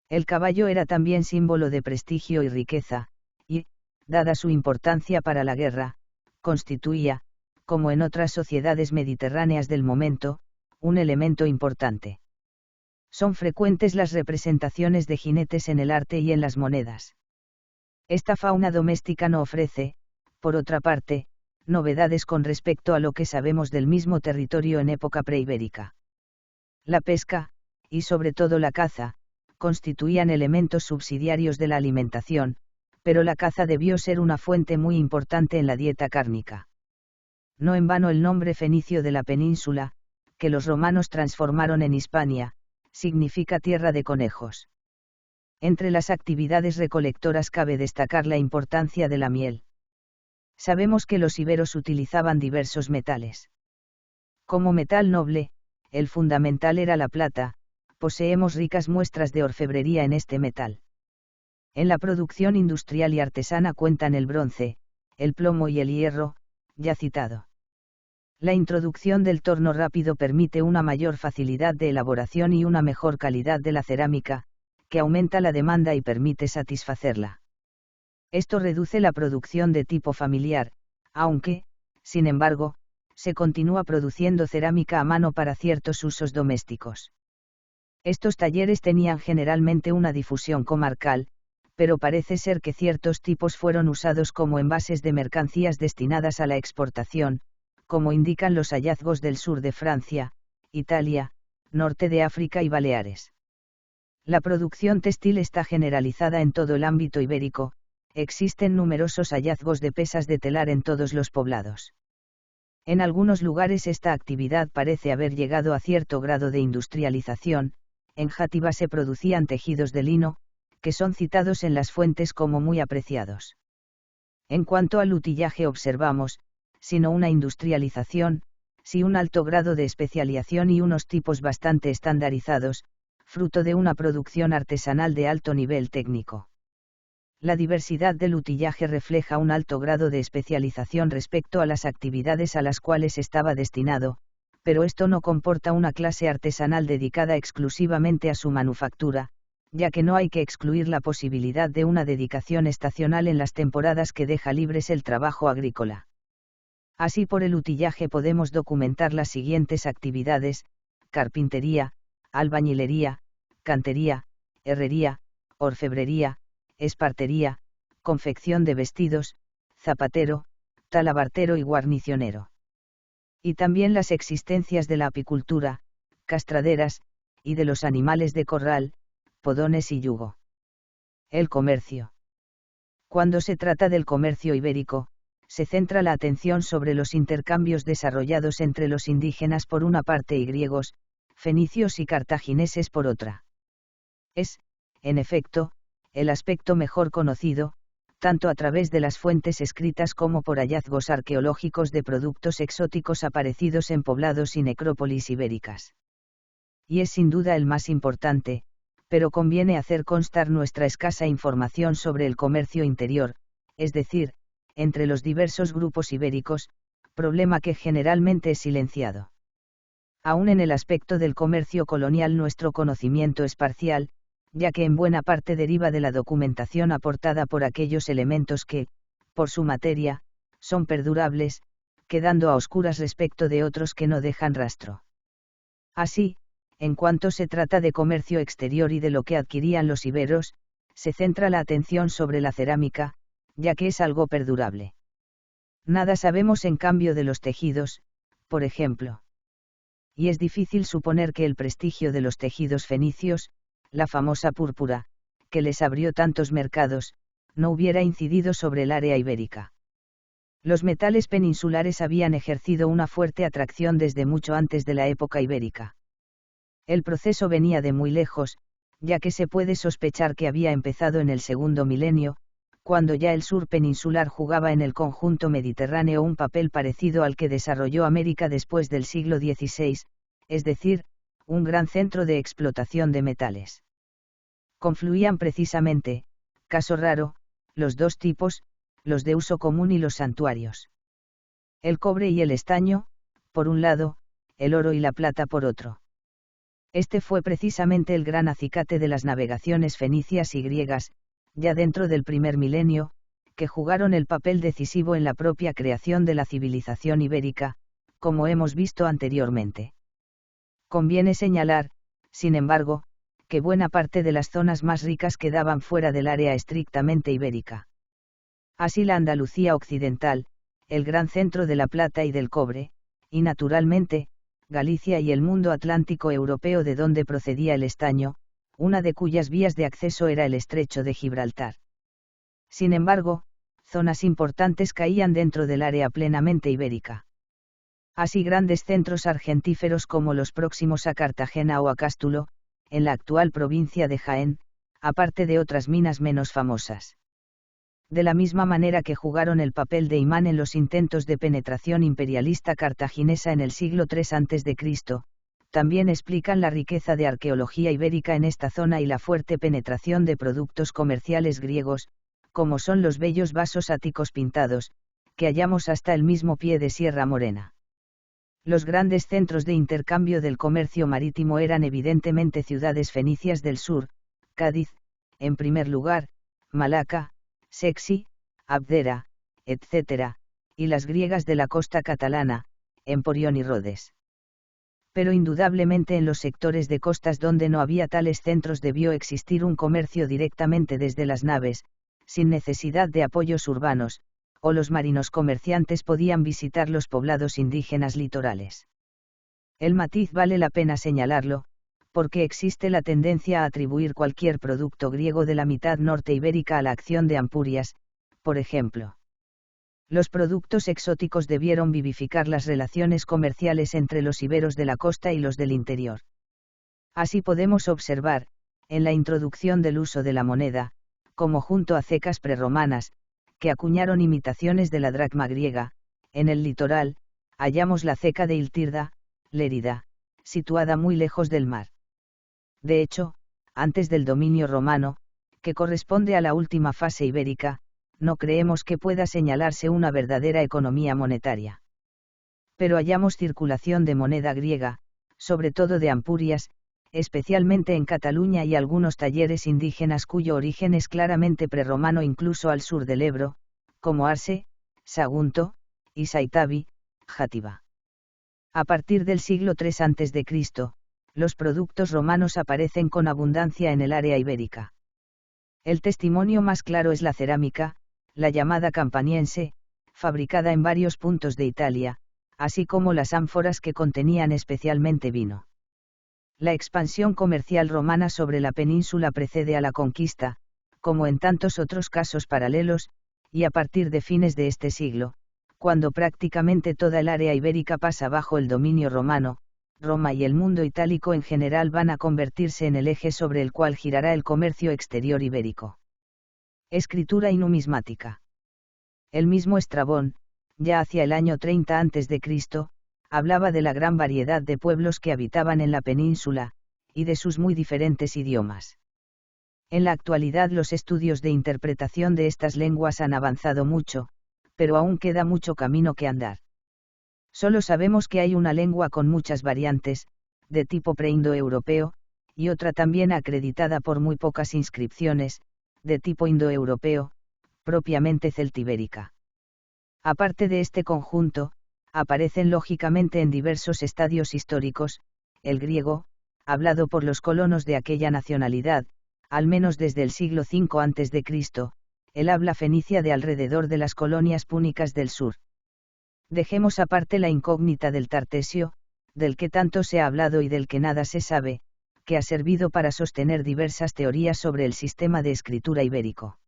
El caballo era también símbolo de prestigio y riqueza, y, dada su importancia para la guerra, constituía, como en otras sociedades mediterráneas del momento, un elemento importante. Son frecuentes las representaciones de jinetes en el arte y en las monedas. Esta fauna doméstica no ofrece, por otra parte, novedades con respecto a lo que sabemos del mismo territorio en época preibérica. La pesca, y sobre todo la caza, constituían elementos subsidiarios de la alimentación, pero la caza debió ser una fuente muy importante en la dieta cárnica. No en vano el nombre fenicio de la península, que los romanos transformaron en Hispania, significa tierra de conejos. Entre las actividades recolectoras cabe destacar la importancia de la miel. Sabemos que los iberos utilizaban diversos metales. Como metal noble, el fundamental era la plata, poseemos ricas muestras de orfebrería en este metal. En la producción industrial y artesana cuentan el bronce, el plomo y el hierro, ya citado. La introducción del torno rápido permite una mayor facilidad de elaboración y una mejor calidad de la cerámica, que aumenta la demanda y permite satisfacerla. Esto reduce la producción de tipo familiar, aunque, sin embargo, se continúa produciendo cerámica a mano para ciertos usos domésticos. Estos talleres tenían generalmente una difusión comarcal, pero parece ser que ciertos tipos fueron usados como envases de mercancías destinadas a la exportación, como indican los hallazgos del sur de Francia, Italia, norte de África y Baleares. La producción textil está generalizada en todo el ámbito ibérico, existen numerosos hallazgos de pesas de telar en todos los poblados. En algunos lugares esta actividad parece haber llegado a cierto grado de industrialización. En Játiva se producían tejidos de lino, que son citados en las fuentes como muy apreciados. En cuanto al utillaje observamos, si no una industrialización, sí un alto grado de especialización y unos tipos bastante estandarizados, fruto de una producción artesanal de alto nivel técnico. La diversidad del utillaje refleja un alto grado de especialización respecto a las actividades a las cuales estaba destinado, pero esto no comporta una clase artesanal dedicada exclusivamente a su manufactura, ya que no hay que excluir la posibilidad de una dedicación estacional en las temporadas que deja libres el trabajo agrícola. Así por el utillaje podemos documentar las siguientes actividades: carpintería, albañilería, cantería, herrería, orfebrería, espartería, confección de vestidos, zapatero, talabartero y guarnicionero. Y también las existencias de la apicultura, castraderas, y de los animales de corral, podones y yugo. El comercio. Cuando se trata del comercio ibérico, se centra la atención sobre los intercambios desarrollados entre los indígenas por una parte y griegos, fenicios y cartagineses por otra. Es, en efecto, el aspecto mejor conocido, tanto a través de las fuentes escritas como por hallazgos arqueológicos de productos exóticos aparecidos en poblados y necrópolis ibéricas. Y es sin duda el más importante, pero conviene hacer constar nuestra escasa información sobre el comercio interior, es decir, entre los diversos grupos ibéricos, problema que generalmente es silenciado. Aún en el aspecto del comercio colonial nuestro conocimiento es parcial, ya que en buena parte deriva de la documentación aportada por aquellos elementos que, por su materia, son perdurables, quedando a oscuras respecto de otros que no dejan rastro. Así, en cuanto se trata de comercio exterior y de lo que adquirían los iberos, se centra la atención sobre la cerámica, ya que es algo perdurable. Nada sabemos en cambio de los tejidos, por ejemplo. Y es difícil suponer que el prestigio de los tejidos fenicios, la famosa púrpura, que les abrió tantos mercados, no hubiera incidido sobre el área ibérica. Los metales peninsulares habían ejercido una fuerte atracción desde mucho antes de la época ibérica. El proceso venía de muy lejos, ya que se puede sospechar que había empezado en el segundo milenio, cuando ya el sur peninsular jugaba en el conjunto mediterráneo un papel parecido al que desarrolló América después del siglo XVI, es decir, un gran centro de explotación de metales. Confluían precisamente, caso raro, los dos tipos, los de uso común y los santuarios. El cobre y el estaño, por un lado, el oro y la plata por otro. Este fue precisamente el gran acicate de las navegaciones fenicias y griegas, ya dentro del primer milenio, que jugaron el papel decisivo en la propia creación de la civilización ibérica, como hemos visto anteriormente. Conviene señalar, sin embargo, que buena parte de las zonas más ricas quedaban fuera del área estrictamente ibérica. Así la Andalucía occidental, el gran centro de la plata y del cobre, y naturalmente, Galicia y el mundo atlántico europeo de donde procedía el estaño, una de cuyas vías de acceso era el estrecho de Gibraltar. Sin embargo, zonas importantes caían dentro del área plenamente ibérica. Así grandes centros argentíferos como los próximos a Cartagena o a Cástulo, en la actual provincia de Jaén, aparte de otras minas menos famosas. De la misma manera que jugaron el papel de imán en los intentos de penetración imperialista cartaginesa en el siglo III a.C., también explican la riqueza de arqueología ibérica en esta zona y la fuerte penetración de productos comerciales griegos, como son los bellos vasos áticos pintados, que hallamos hasta el mismo pie de Sierra Morena. Los grandes centros de intercambio del comercio marítimo eran evidentemente ciudades fenicias del sur, Cádiz, en primer lugar, Malaca, Sexi, Abdera, etc., y las griegas de la costa catalana, Emporión y Rodes. Pero indudablemente en los sectores de costas donde no había tales centros debió existir un comercio directamente desde las naves, sin necesidad de apoyos urbanos, o los marinos comerciantes podían visitar los poblados indígenas litorales. El matiz vale la pena señalarlo, porque existe la tendencia a atribuir cualquier producto griego de la mitad norte ibérica a la acción de Ampurias, por ejemplo. Los productos exóticos debieron vivificar las relaciones comerciales entre los iberos de la costa y los del interior. Así podemos observar, en la introducción del uso de la moneda, como junto a cecas prerromanas, que acuñaron imitaciones de la dracma griega, en el litoral, hallamos la ceca de Iltirda, Lérida, situada muy lejos del mar. De hecho, antes del dominio romano, que corresponde a la última fase ibérica, no creemos que pueda señalarse una verdadera economía monetaria. Pero hallamos circulación de moneda griega, sobre todo de Ampurias, especialmente en Cataluña y algunos talleres indígenas cuyo origen es claramente prerromano incluso al sur del Ebro, como Arse, Sagunto, y Saitavi, Játiva. A partir del siglo III a.C., los productos romanos aparecen con abundancia en el área ibérica. El testimonio más claro es la cerámica, la llamada campaniense, fabricada en varios puntos de Italia, así como las ánforas que contenían especialmente vino. La expansión comercial romana sobre la península precede a la conquista, como en tantos otros casos paralelos, y a partir de fines de este siglo, cuando prácticamente toda el área ibérica pasa bajo el dominio romano, Roma y el mundo itálico en general van a convertirse en el eje sobre el cual girará el comercio exterior ibérico. Escritura y numismática. El mismo Estrabón, ya hacia el año 30 a.C., hablaba de la gran variedad de pueblos que habitaban en la península, y de sus muy diferentes idiomas. En la actualidad los estudios de interpretación de estas lenguas han avanzado mucho, pero aún queda mucho camino que andar. Solo sabemos que hay una lengua con muchas variantes, de tipo preindoeuropeo, y otra también acreditada por muy pocas inscripciones, de tipo indoeuropeo, propiamente celtibérica. Aparte de este conjunto, aparecen lógicamente en diversos estadios históricos, el griego, hablado por los colonos de aquella nacionalidad, al menos desde el siglo V a.C., el habla fenicia de alrededor de las colonias púnicas del sur. Dejemos aparte la incógnita del Tartesio, del que tanto se ha hablado y del que nada se sabe, que ha servido para sostener diversas teorías sobre el sistema de escritura ibérico.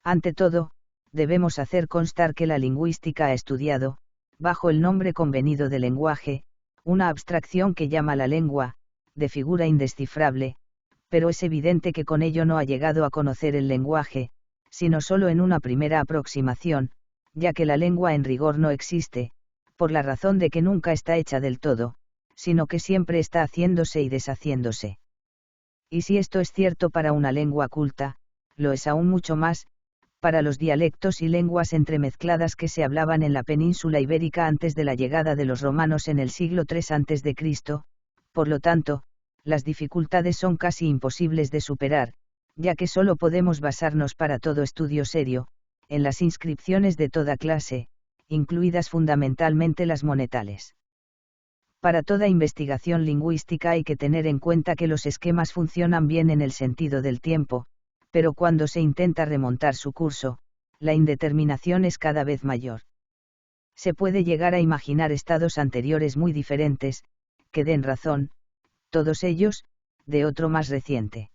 Ante todo, debemos hacer constar que la lingüística ha estudiado, bajo el nombre convenido de lenguaje, una abstracción que llama la lengua, de figura indescifrable, pero es evidente que con ello no ha llegado a conocer el lenguaje, sino solo en una primera aproximación, ya que la lengua en rigor no existe, por la razón de que nunca está hecha del todo, sino que siempre está haciéndose y deshaciéndose. Y si esto es cierto para una lengua culta, lo es aún mucho más, para los dialectos y lenguas entremezcladas que se hablaban en la península ibérica antes de la llegada de los romanos en el siglo III a.C., por lo tanto, las dificultades son casi imposibles de superar, ya que solo podemos basarnos para todo estudio serio, en las inscripciones de toda clase, incluidas fundamentalmente las monetales. Para toda investigación lingüística hay que tener en cuenta que los esquemas funcionan bien en el sentido del tiempo, pero cuando se intenta remontar su curso, la indeterminación es cada vez mayor. Se puede llegar a imaginar estados anteriores muy diferentes, que den razón, todos ellos, de otro más reciente.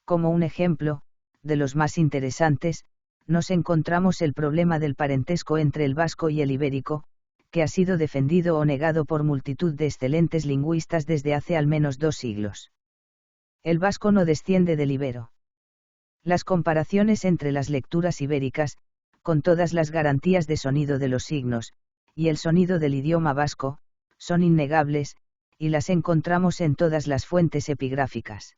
Como un ejemplo, de los más interesantes, nos encontramos el problema del parentesco entre el vasco y el ibérico, que ha sido defendido o negado por multitud de excelentes lingüistas desde hace al menos 2 siglos. El vasco no desciende del ibero. Las comparaciones entre las lecturas ibéricas, con todas las garantías de sonido de los signos, y el sonido del idioma vasco, son innegables, y las encontramos en todas las fuentes epigráficas.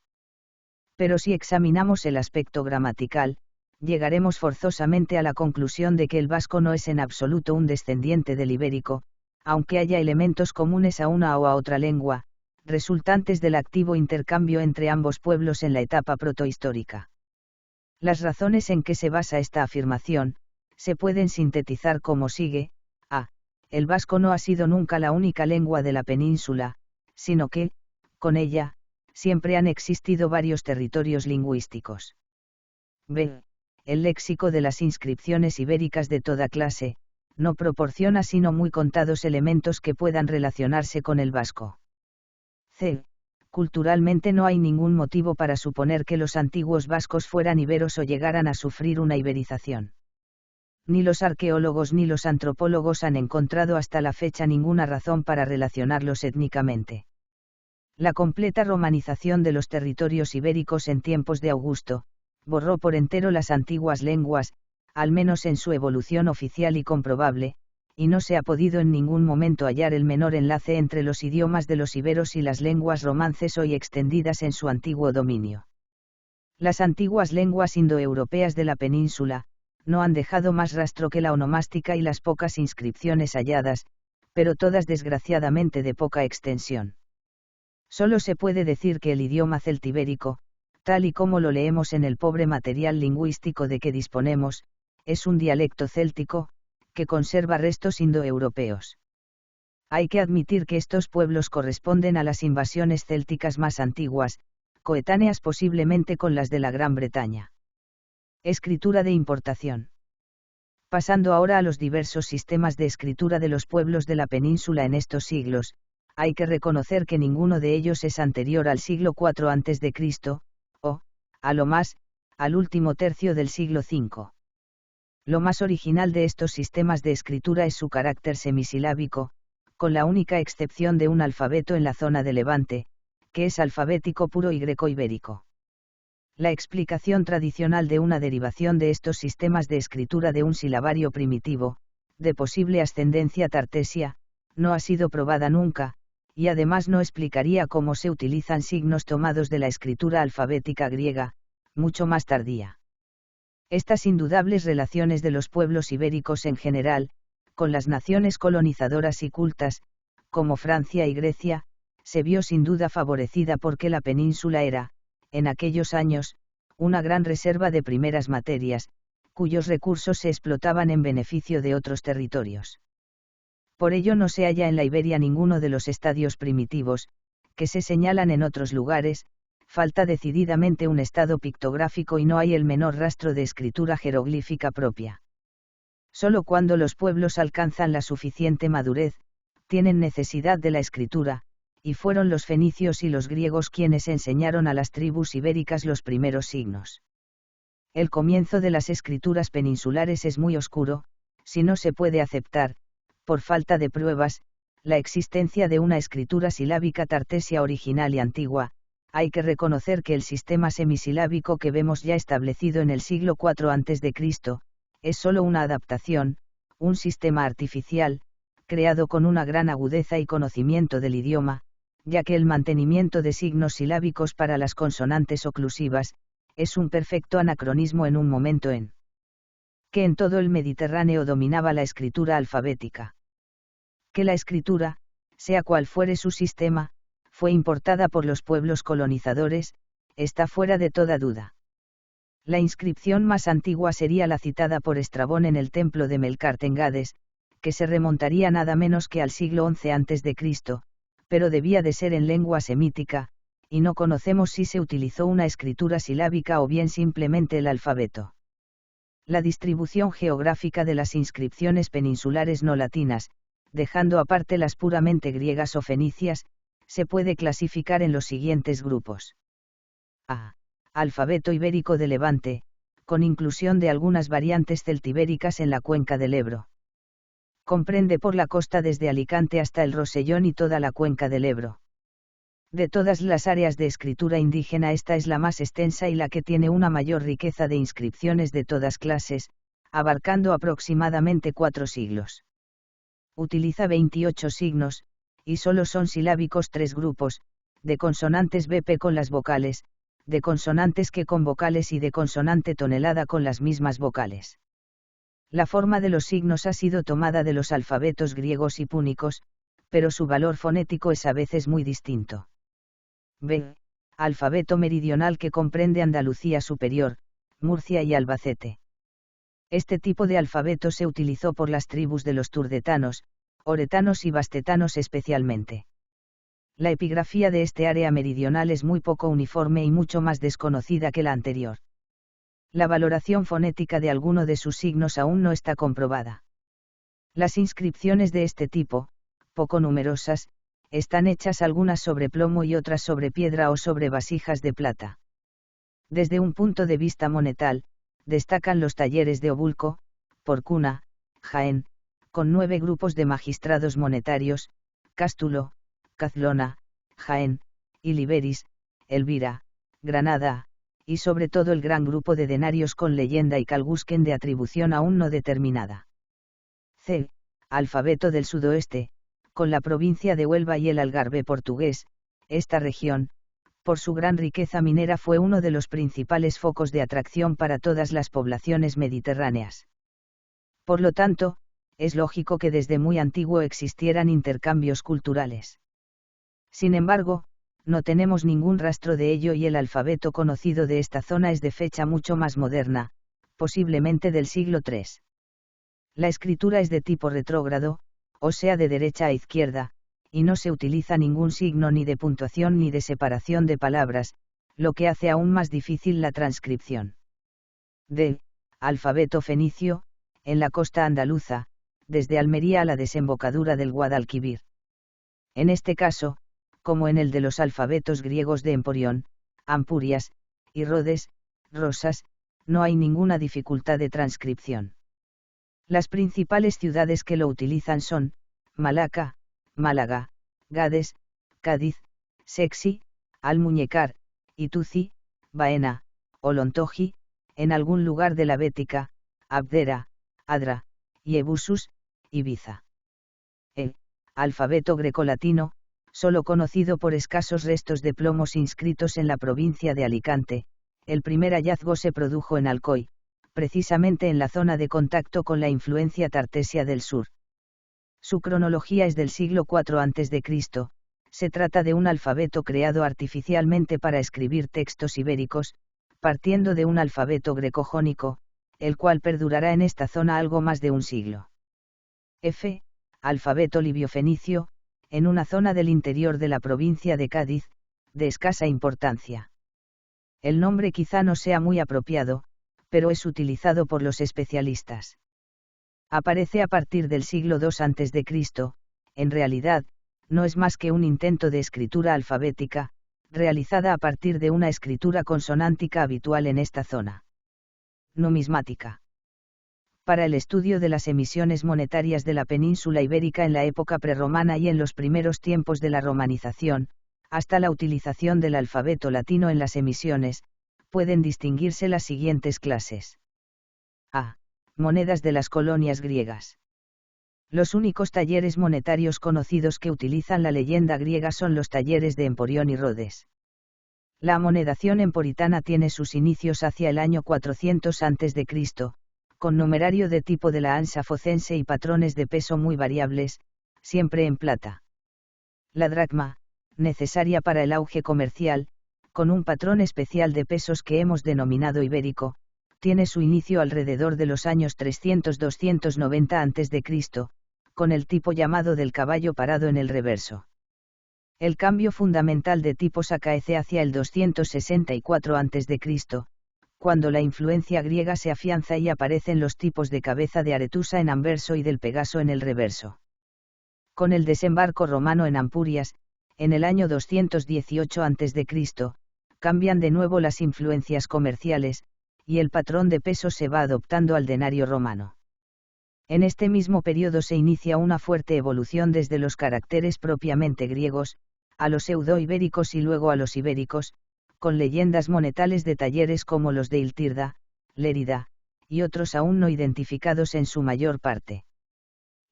Pero si examinamos el aspecto gramatical, llegaremos forzosamente a la conclusión de que el vasco no es en absoluto un descendiente del ibérico, aunque haya elementos comunes a una o a otra lengua, resultantes del activo intercambio entre ambos pueblos en la etapa protohistórica. Las razones en que se basa esta afirmación, se pueden sintetizar como sigue: a. El vasco no ha sido nunca la única lengua de la península, sino que, con ella, siempre han existido varios territorios lingüísticos. b. El léxico de las inscripciones ibéricas de toda clase, no proporciona sino muy contados elementos que puedan relacionarse con el vasco. c. Culturalmente no hay ningún motivo para suponer que los antiguos vascos fueran iberos o llegaran a sufrir una iberización. Ni los arqueólogos ni los antropólogos han encontrado hasta la fecha ninguna razón para relacionarlos étnicamente. La completa romanización de los territorios ibéricos en tiempos de Augusto, borró por entero las antiguas lenguas, al menos en su evolución oficial y comprobable, y no se ha podido en ningún momento hallar el menor enlace entre los idiomas de los iberos y las lenguas romances hoy extendidas en su antiguo dominio. Las antiguas lenguas indoeuropeas de la península, no han dejado más rastro que la onomástica y las pocas inscripciones halladas, pero todas desgraciadamente de poca extensión. Solo se puede decir que el idioma celtibérico, tal y como lo leemos en el pobre material lingüístico de que disponemos, es un dialecto céltico, que conserva restos indoeuropeos. Hay que admitir que estos pueblos corresponden a las invasiones célticas más antiguas, coetáneas posiblemente con las de la Gran Bretaña. Escritura de importación. Pasando ahora a los diversos sistemas de escritura de los pueblos de la península en estos siglos, hay que reconocer que ninguno de ellos es anterior al siglo IV a.C., o, a lo más, al último tercio del siglo V. Lo más original de estos sistemas de escritura es su carácter semisilábico, con la única excepción de un alfabeto en la zona de Levante, que es alfabético puro y greco-ibérico. La explicación tradicional de una derivación de estos sistemas de escritura de un silabario primitivo, de posible ascendencia tartesia, no ha sido probada nunca, y además no explicaría cómo se utilizan signos tomados de la escritura alfabética griega, mucho más tardía. Estas indudables relaciones de los pueblos ibéricos en general, con las naciones colonizadoras y cultas, como Francia y Grecia, se vio sin duda favorecida porque la península era, en aquellos años, una gran reserva de primeras materias, cuyos recursos se explotaban en beneficio de otros territorios. Por ello no se halla en la Iberia ninguno de los estadios primitivos, que se señalan en otros lugares, falta decididamente un estado pictográfico y no hay el menor rastro de escritura jeroglífica propia. Solo cuando los pueblos alcanzan la suficiente madurez, tienen necesidad de la escritura, y fueron los fenicios y los griegos quienes enseñaron a las tribus ibéricas los primeros signos. El comienzo de las escrituras peninsulares es muy oscuro, si no se puede aceptar, por falta de pruebas, la existencia de una escritura silábica tartesia original y antigua. Hay que reconocer que el sistema semisilábico que vemos ya establecido en el siglo IV a.C., es solo una adaptación, un sistema artificial, creado con una gran agudeza y conocimiento del idioma, ya que el mantenimiento de signos silábicos para las consonantes oclusivas, es un perfecto anacronismo en un momento en que en todo el Mediterráneo dominaba la escritura alfabética. Que la escritura, sea cual fuere su sistema, fue importada por los pueblos colonizadores, está fuera de toda duda. La inscripción más antigua sería la citada por Estrabón en el templo de Melkart en Gades, que se remontaría nada menos que al siglo XI a.C., pero debía de ser en lengua semítica, y no conocemos si se utilizó una escritura silábica o bien simplemente el alfabeto. La distribución geográfica de las inscripciones peninsulares no latinas, dejando aparte las puramente griegas o fenicias, se puede clasificar en los siguientes grupos. A. Alfabeto ibérico de Levante, con inclusión de algunas variantes celtibéricas en la cuenca del Ebro. Comprende por la costa desde Alicante hasta el Rosellón y toda la cuenca del Ebro. De todas las áreas de escritura indígena, esta es la más extensa y la que tiene una mayor riqueza de inscripciones de todas clases, abarcando aproximadamente 4 siglos. Utiliza 28 signos, y solo son silábicos 3 grupos, de consonantes BP con las vocales, de consonantes que con vocales y de consonante tonelada con las mismas vocales. La forma de los signos ha sido tomada de los alfabetos griegos y púnicos, pero su valor fonético es a veces muy distinto. B. Alfabeto meridional, que comprende Andalucía Superior, Murcia y Albacete. Este tipo de alfabeto se utilizó por las tribus de los turdetanos, oretanos y bastetanos especialmente. La epigrafía de este área meridional es muy poco uniforme y mucho más desconocida que la anterior. La valoración fonética de alguno de sus signos aún no está comprobada. Las inscripciones de este tipo, poco numerosas, están hechas algunas sobre plomo y otras sobre piedra o sobre vasijas de plata. Desde un punto de vista monetal, destacan los talleres de Obulco, Porcuna, Jaén, con 9 grupos de magistrados monetarios, Cástulo, Cazlona, Jaén, y Liberis, Elvira, Granada, y sobre todo el gran grupo de denarios con leyenda y calgusquen de atribución aún no determinada. C. Alfabeto del sudoeste, con la provincia de Huelva y el Algarve portugués. Esta región, por su gran riqueza minera, fue uno de los principales focos de atracción para todas las poblaciones mediterráneas. Por lo tanto, es lógico que desde muy antiguo existieran intercambios culturales. Sin embargo, no tenemos ningún rastro de ello y el alfabeto conocido de esta zona es de fecha mucho más moderna, posiblemente del siglo III. La escritura es de tipo retrógrado, o sea de derecha a izquierda, y no se utiliza ningún signo ni de puntuación ni de separación de palabras, lo que hace aún más difícil la transcripción. D. Alfabeto fenicio, en la costa andaluza, desde Almería a la desembocadura del Guadalquivir. En este caso, como en el de los alfabetos griegos de Emporión, Ampurias, y Rodes, Rosas, no hay ninguna dificultad de transcripción. Las principales ciudades que lo utilizan son Malaca, Málaga, Gades, Cádiz, Sexi, Almuñécar, Ituci, Baena, Olontoji, en algún lugar de la Bética, Abdera, Adra, y Ebusus, Ibiza. El alfabeto grecolatino, solo conocido por escasos restos de plomos inscritos en la provincia de Alicante. El primer hallazgo se produjo en Alcoy, precisamente en la zona de contacto con la influencia tartesia del sur. Su cronología es del siglo IV a.C., se trata de un alfabeto creado artificialmente para escribir textos ibéricos, partiendo de un alfabeto grecojónico, el cual perdurará en esta zona algo más de un siglo. F. Alfabeto libio-fenicio, en una zona del interior de la provincia de Cádiz, de escasa importancia. El nombre quizá no sea muy apropiado, pero es utilizado por los especialistas. Aparece a partir del siglo II a.C., en realidad, no es más que un intento de escritura alfabética, realizada a partir de una escritura consonántica habitual en esta zona. Numismática. Para el estudio de las emisiones monetarias de la península ibérica en la época prerromana y en los primeros tiempos de la romanización, hasta la utilización del alfabeto latino en las emisiones, pueden distinguirse las siguientes clases. A. Monedas de las colonias griegas. Los únicos talleres monetarios conocidos que utilizan la leyenda griega son los talleres de Emporión y Rodes. La amonedación emporitana tiene sus inicios hacia el año 400 a.C., con numerario de tipo de la ansa focense y patrones de peso muy variables, siempre en plata. La dracma, necesaria para el auge comercial, con un patrón especial de pesos que hemos denominado ibérico, tiene su inicio alrededor de los años 300-290 a.C., con el tipo llamado del caballo parado en el reverso. El cambio fundamental de tipos acaece hacia el 264 a.C., cuando la influencia griega se afianza y aparecen los tipos de cabeza de Aretusa en anverso y del Pegaso en el reverso. Con el desembarco romano en Ampurias, en el año 218 a.C., cambian de nuevo las influencias comerciales, y el patrón de peso se va adoptando al denario romano. En este mismo periodo se inicia una fuerte evolución desde los caracteres propiamente griegos, a los pseudo-ibéricos y luego a los ibéricos, con leyendas monetales de talleres como los de Iltirda, Lérida, y otros aún no identificados en su mayor parte.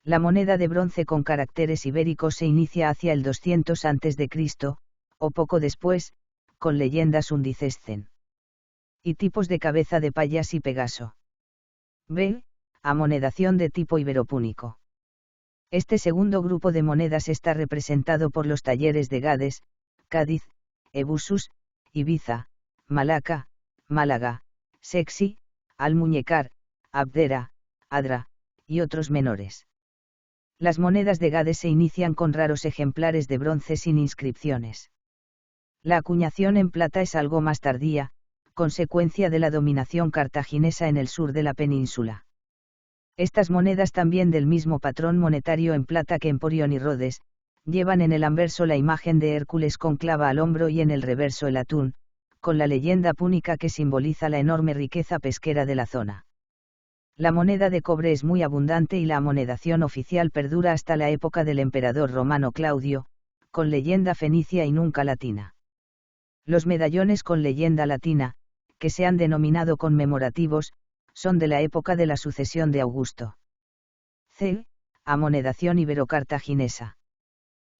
La moneda de bronce con caracteres ibéricos se inicia hacia el 200 a.C., o poco después, con leyendas undicescen. Y tipos de cabeza de Payas y Pegaso. B. Amonedación de tipo iberopúnico. Este segundo grupo de monedas está representado por los talleres de Gades, Cádiz, Ebusus, Ibiza, Malaca, Málaga, Sexi, Almuñécar, Abdera, Adra, y otros menores. Las monedas de Gades se inician con raros ejemplares de bronce sin inscripciones. La acuñación en plata es algo más tardía, consecuencia de la dominación cartaginesa en el sur de la península. Estas monedas, también del mismo patrón monetario en plata que Emporión y Rodes, llevan en el anverso la imagen de Hércules con clava al hombro y en el reverso el atún, con la leyenda púnica que simboliza la enorme riqueza pesquera de la zona. La moneda de cobre es muy abundante y la amonedación oficial perdura hasta la época del emperador romano Claudio, con leyenda fenicia y nunca latina. Los medallones con leyenda latina, que se han denominado conmemorativos, son de la época de la sucesión de Augusto. C. Amonedación ibero-cartaginesa.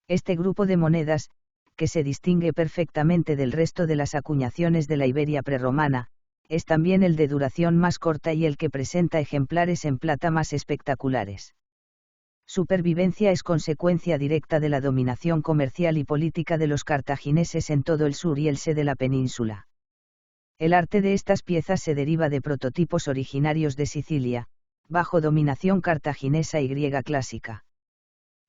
Este grupo de monedas, que se distingue perfectamente del resto de las acuñaciones de la Iberia prerromana, es también el de duración más corta y el que presenta ejemplares en plata más espectaculares. Su pervivencia es consecuencia directa de la dominación comercial y política de los cartagineses en todo el sur y el este de la península. El arte de estas piezas se deriva de prototipos originarios de Sicilia, bajo dominación cartaginesa y griega clásica.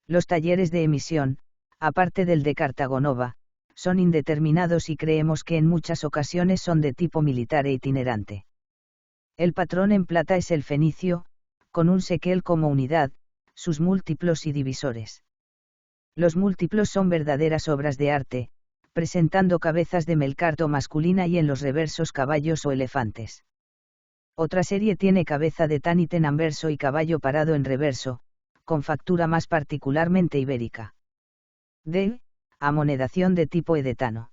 Los talleres de emisión, aparte del de Cartagonova, son indeterminados y creemos que en muchas ocasiones son de tipo militar e itinerante. El patrón en plata es el fenicio, con un sequel como unidad, sus múltiplos y divisores. Los múltiplos son verdaderas obras de arte, presentando cabezas de melcarto masculina y en los reversos caballos o elefantes. Otra serie tiene cabeza de tanit en anverso y caballo parado en reverso, con factura más particularmente ibérica. D. Amonedación de tipo edetano.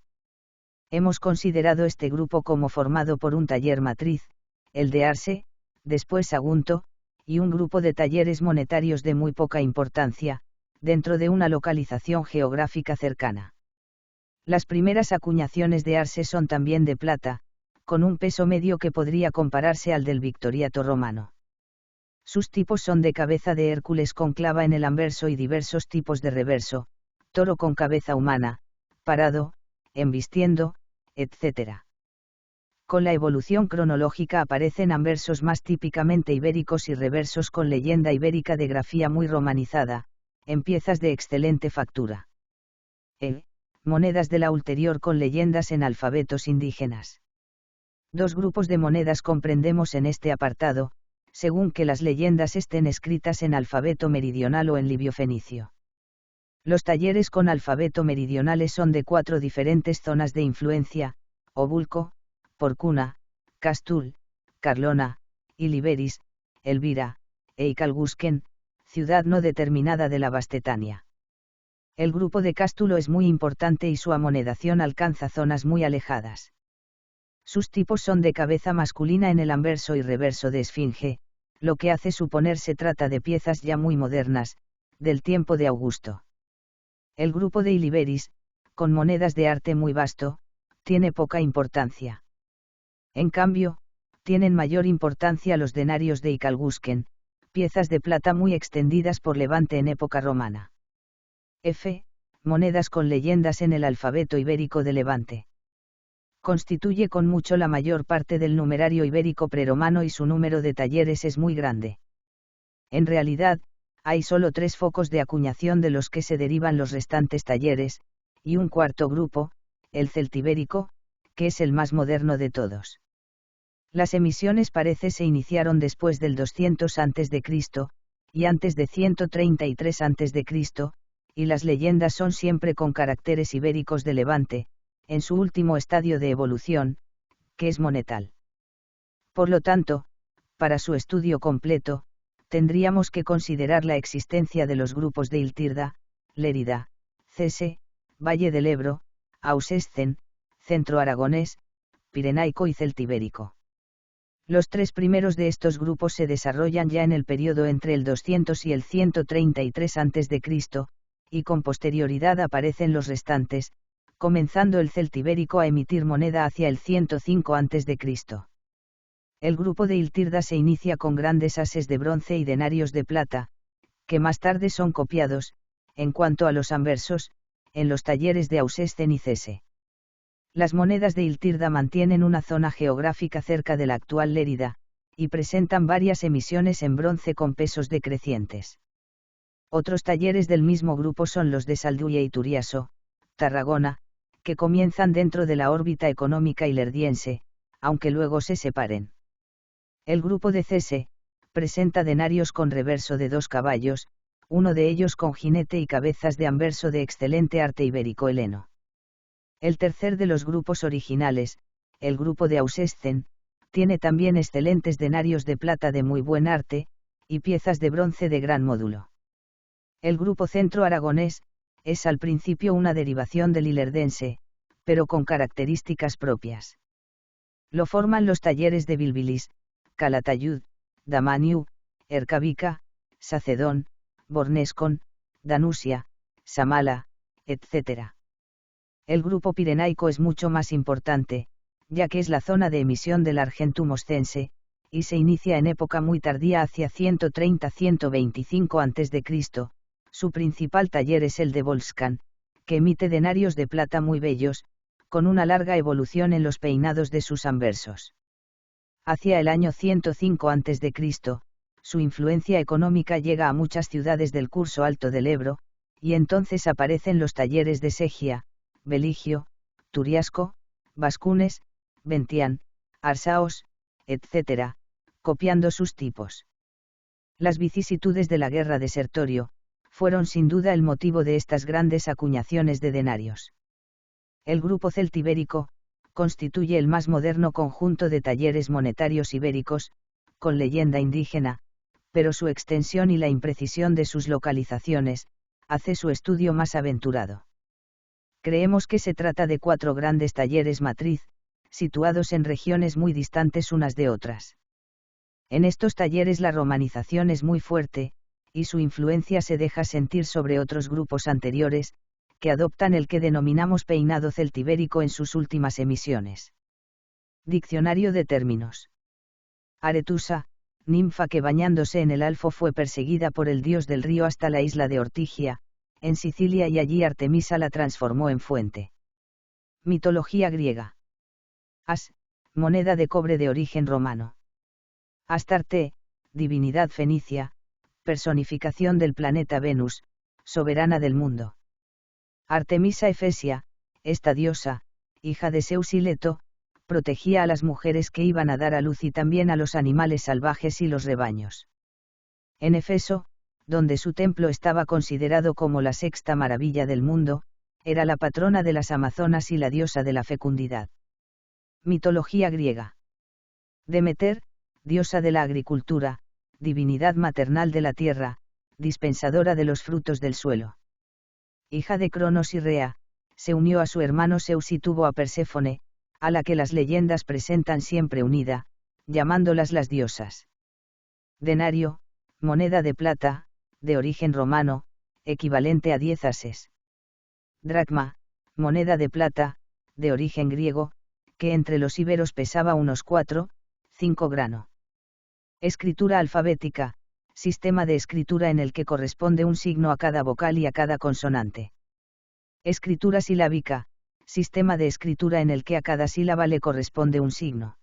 Hemos considerado este grupo como formado por un taller matriz, el de Arse, después Sagunto, y un grupo de talleres monetarios de muy poca importancia, dentro de una localización geográfica cercana. Las primeras acuñaciones de Arse son también de plata, con un peso medio que podría compararse al del victoriato romano. Sus tipos son de cabeza de Hércules con clava en el anverso y diversos tipos de reverso, toro con cabeza humana, parado, embistiendo, etc. Con la evolución cronológica aparecen anversos más típicamente ibéricos y reversos con leyenda ibérica de grafía muy romanizada, en piezas de excelente factura. Monedas de la ulterior con leyendas en alfabetos indígenas. Dos grupos de monedas comprendemos en este apartado, según que las leyendas estén escritas en alfabeto meridional o en libio fenicio. Los talleres con alfabeto meridionales son de 4 diferentes zonas de influencia: Obulco, Porcuna, Castul, Carlona, Iliberis, Elvira, e Icalgusquen, ciudad no determinada de la Bastetania. El grupo de Cástulo es muy importante y su amonedación alcanza zonas muy alejadas. Sus tipos son de cabeza masculina en el anverso y reverso de esfinge, lo que hace suponer se trata de piezas ya muy modernas, del tiempo de Augusto. El grupo de Iliberis, con monedas de arte muy vasto, tiene poca importancia. En cambio, tienen mayor importancia los denarios de Icalgusquen, piezas de plata muy extendidas por Levante en época romana. Monedas con leyendas en el alfabeto ibérico de Levante. Constituye con mucho la mayor parte del numerario ibérico preromano y su número de talleres es muy grande. En realidad, hay solo 3 focos de acuñación de los que se derivan los restantes talleres, y un cuarto grupo, el celtibérico, que es el más moderno de todos. Las emisiones parece se iniciaron después del 200 a.C., y antes de 133 a.C., y las leyendas son siempre con caracteres ibéricos de Levante, en su último estadio de evolución, que es monetal. Por lo tanto, para su estudio completo, tendríamos que considerar la existencia de los grupos de Iltirda, Lérida, Cese, Valle del Ebro, Ausescen, Centro Aragonés, Pirenaico y Celtibérico. Los tres primeros de estos grupos se desarrollan ya en el periodo entre el 200 y el 133 a.C., y con posterioridad aparecen los restantes, comenzando el Celtibérico a emitir moneda hacia el 105 a.C. El grupo de Iltirda se inicia con grandes ases de bronce y denarios de plata, que más tarde son copiados, en cuanto a los anversos, en los talleres de Ausescen y Cese. Las monedas de Iltirda mantienen una zona geográfica cerca de la actual Lérida, y presentan varias emisiones en bronce con pesos decrecientes. Otros talleres del mismo grupo son los de Salduye y Turiaso, Tarragona, que comienzan dentro de la órbita económica ilerdiense, aunque luego se separen. El grupo de Cese presenta denarios con reverso de 2 caballos, uno de ellos con jinete y cabezas de anverso de excelente arte ibérico-heleno. El tercer de los grupos originales, el grupo de Ausescen, tiene también excelentes denarios de plata de muy buen arte, y piezas de bronce de gran módulo. El grupo centro aragonés, es al principio una derivación del ilerdense, pero con características propias. Lo forman los talleres de Bilbilis, Calatayud, Damaniu, Ercabica, Sacedón, Bornescon, Danusia, Samala, etc. El grupo pirenaico es mucho más importante, ya que es la zona de emisión del Argentum oscense, y se inicia en época muy tardía hacia 130-125 a.C., su principal taller es el de Volscan, que emite denarios de plata muy bellos, con una larga evolución en los peinados de sus anversos. Hacia el año 105 a.C., su influencia económica llega a muchas ciudades del curso alto del Ebro, y entonces aparecen los talleres de Segia, Beligio, Turiasco, Bascunes, Ventián, Arsaos, etc., copiando sus tipos. Las vicisitudes de la guerra de Sertorio fueron sin duda el motivo de estas grandes acuñaciones de denarios. El grupo celtibérico constituye el más moderno conjunto de talleres monetarios ibéricos, con leyenda indígena, pero su extensión y la imprecisión de sus localizaciones hace su estudio más aventurado. Creemos que se trata de 4 grandes talleres matriz, situados en regiones muy distantes unas de otras. En estos talleres la romanización es muy fuerte, y su influencia se deja sentir sobre otros grupos anteriores, que adoptan el que denominamos peinado celtibérico en sus últimas emisiones. Diccionario de términos. Aretusa, ninfa que bañándose en el Alfo fue perseguida por el dios del río hasta la isla de Ortigia, en Sicilia, y allí Artemisa la transformó en fuente. Mitología griega. As, moneda de cobre de origen romano. Astarte, divinidad fenicia, personificación del planeta Venus, soberana del mundo. Artemisa Efesia, esta diosa, hija de Zeus y Leto, protegía a las mujeres que iban a dar a luz y también a los animales salvajes y los rebaños. En Efeso, donde su templo estaba considerado como la 6ª maravilla del mundo, era la patrona de las amazonas y la diosa de la fecundidad. Mitología griega. Demeter, diosa de la agricultura, divinidad maternal de la tierra, dispensadora de los frutos del suelo. Hija de Cronos y Rea, se unió a su hermano Zeus y tuvo a Perséfone, a la que las leyendas presentan siempre unida, llamándolas las diosas. Denario, moneda de plata, de origen romano, equivalente a 10 ases. Dracma, moneda de plata, de origen griego, que entre los íberos pesaba unos 4-5 grano. Escritura alfabética, sistema de escritura en el que corresponde un signo a cada vocal y a cada consonante. Escritura silábica, sistema de escritura en el que a cada sílaba le corresponde un signo.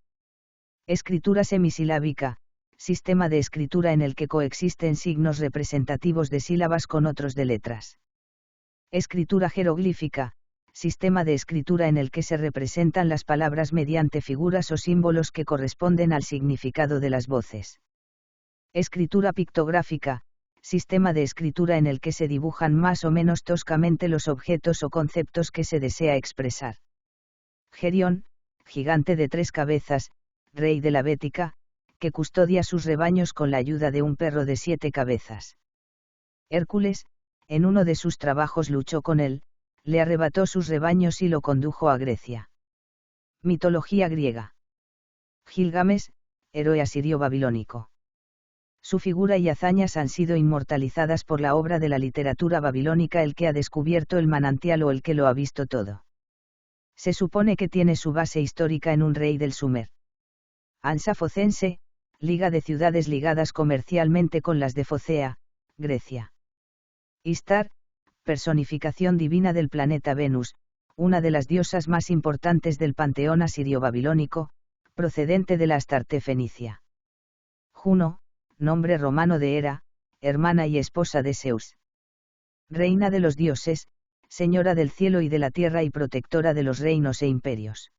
Escritura semisilábica, sistema de escritura en el que coexisten signos representativos de sílabas con otros de letras. Escritura jeroglífica, sistema de escritura en el que se representan las palabras mediante figuras o símbolos que corresponden al significado de las voces. Escritura pictográfica, sistema de escritura en el que se dibujan más o menos toscamente los objetos o conceptos que se desea expresar. Gerión, gigante de 3 cabezas, rey de la Bética, que custodia sus rebaños con la ayuda de un perro de 7 cabezas. Hércules, en uno de sus trabajos luchó con él, le arrebató sus rebaños y lo condujo a Grecia. Mitología griega. Gilgames, héroe asirio-babilónico. Su figura y hazañas han sido inmortalizadas por la obra de la literatura babilónica, el que ha descubierto el manantial o el que lo ha visto todo. Se supone que tiene su base histórica en un rey del Sumer. Ansa Focense, liga de ciudades ligadas comercialmente con las de Focea, Grecia. Istar, personificación divina del planeta Venus, una de las diosas más importantes del panteón asirio-babilónico, procedente de la Astarte fenicia. Juno, nombre romano de Hera, hermana y esposa de Zeus. Reina de los dioses, señora del cielo y de la tierra y protectora de los reinos e imperios.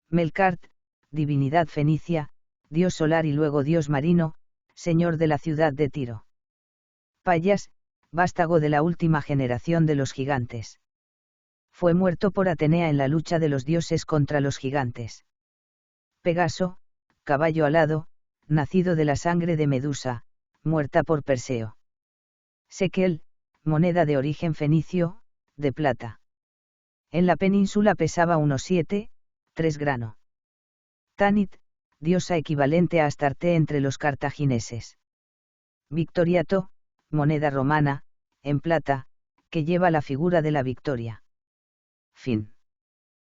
Melkart, divinidad fenicia, dios solar y luego dios marino, señor de la ciudad de Tiro. Payas, vástago de la última generación de los gigantes. Fue muerto por Atenea en la lucha de los dioses contra los gigantes. Pegaso, caballo alado, nacido de la sangre de Medusa, muerta por Perseo. Sequel, moneda de origen fenicio, de plata. En la península pesaba unos 7,3 grano. Tanit, diosa equivalente a Astarte entre los cartagineses. Victoriato, moneda romana, en plata, que lleva la figura de la victoria. Fin.